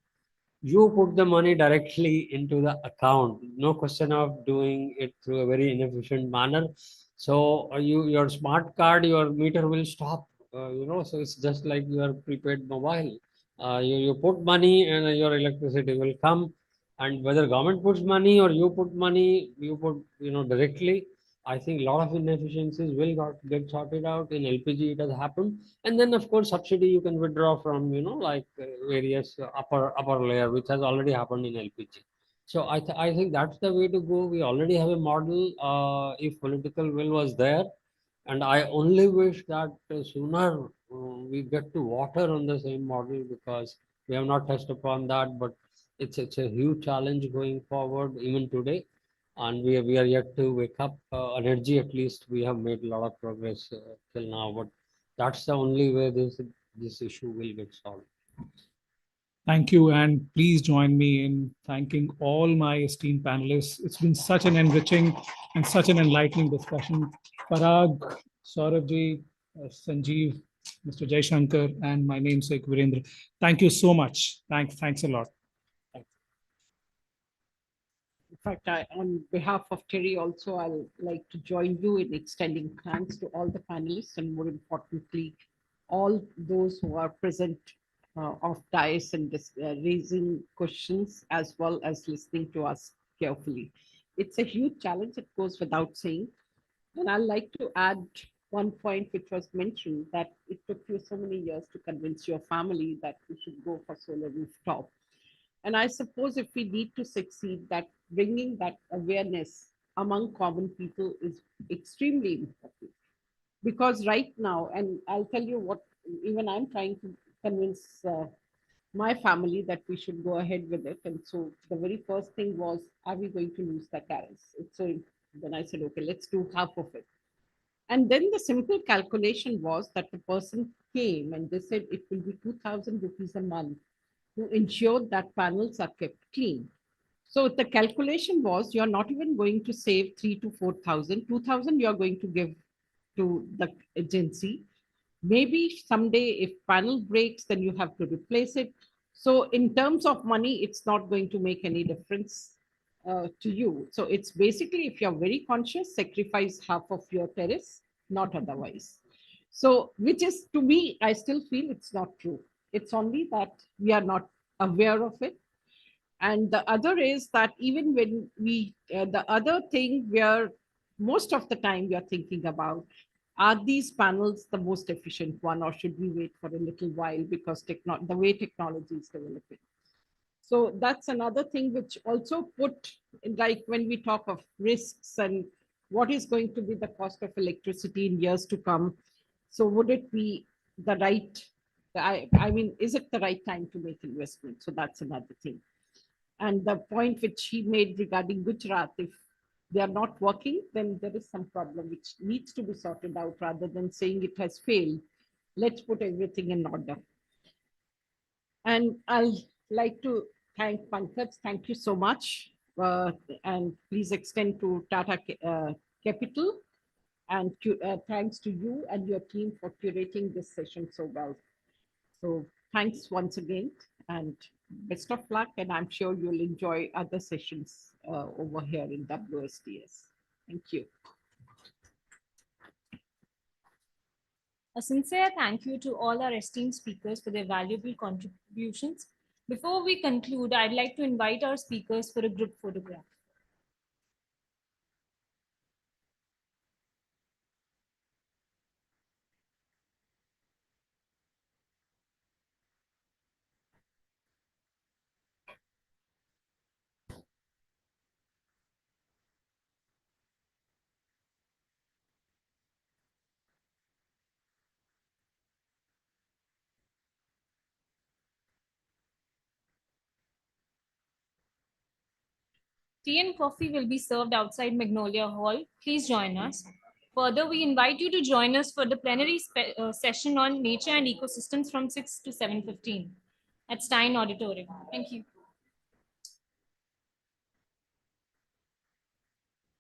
you put the money directly into the account. No question of doing it through a very inefficient manner. So your smart card, your meter will stop. So it's just like your prepaid mobile. You put money and your electricity will come. And whether government puts money or you put money, you put, directly, I think a lot of inefficiencies will get sorted out. In LPG, it has happened. And then, of course, subsidy you can withdraw from, like various upper layer, which has already happened in LPG. So I think that's the way to go. We already have a model. If political will was there, and I only wish that sooner we get to water on the same model, because we have not touched upon that, but it's a huge challenge going forward even today, and we are yet to wake up. Energy, at least we have made a lot of progress till now, but that's the only way this issue will get solved. Thank you, and please join me in thanking all my esteemed panelists. It's been such an enriching and such an enlightening discussion. Parag, Saurabhji, Sanjeev, Mr. Jaishankar, and my namesake Virendra. Thank you so much. Thanks a lot. In fact, on behalf of TERI also, I'll like to join you in extending thanks to all the panelists, and more importantly, all those who are present off dais and raising questions as well as listening to us carefully. It's a huge challenge, it goes without saying. And I'd like to add one point which was mentioned, that it took you so many years to convince your family that you should go for solar rooftop. And I suppose if we need to succeed, that bringing that awareness among common people is extremely important. Because right now, and I'll tell you what, even I'm trying to convince my family that we should go ahead with it. And so the very first thing was, are we going to lose the tariffs? So then I said, okay, let's do half of it. And then the simple calculation was that the person came and they said it will be 2,000 rupees a month to ensure that panels are kept clean. So the calculation was, you're not even going to save 3 to 4,000, 2,000 you're going to give to the agency. Maybe someday if panel breaks, then you have to replace it. So in terms of money, it's not going to make any difference to you. So it's basically, if you're very conscious, sacrifice half of your terrace, not otherwise. So, which is, to me, I still feel it's not true. It's only that we are not aware of it. And the other is that even when the other thing where most of the time we are thinking about, are these panels the most efficient one, or should we wait for a little while because the way technology is developing? So that's another thing which also put, like when we talk of risks and what is going to be the cost of electricity in years to come. So would it be the right, I mean, is it the right time to make investment? So that's another thing. And the point which he made regarding Gujarat, if they are not working, then there is some problem which needs to be sorted out rather than saying it has failed. Let's put everything in order. And I'll like to thank Pankaj. Thank you so much. And please extend to Tata Capital. And thanks to you and your team for curating this session so well. So thanks once again, and best of luck. And I'm sure you'll enjoy other sessions over here in WSTS. Thank you. A sincere thank you to all our esteemed speakers for their valuable contributions. Before we conclude, I'd like to invite our speakers for a group photograph. Tea and coffee will be served outside Magnolia Hall. Please join us. Further, we invite you to join us for the plenary session on nature and ecosystems from 6 to 7:15 at Stein Auditorium. Thank you.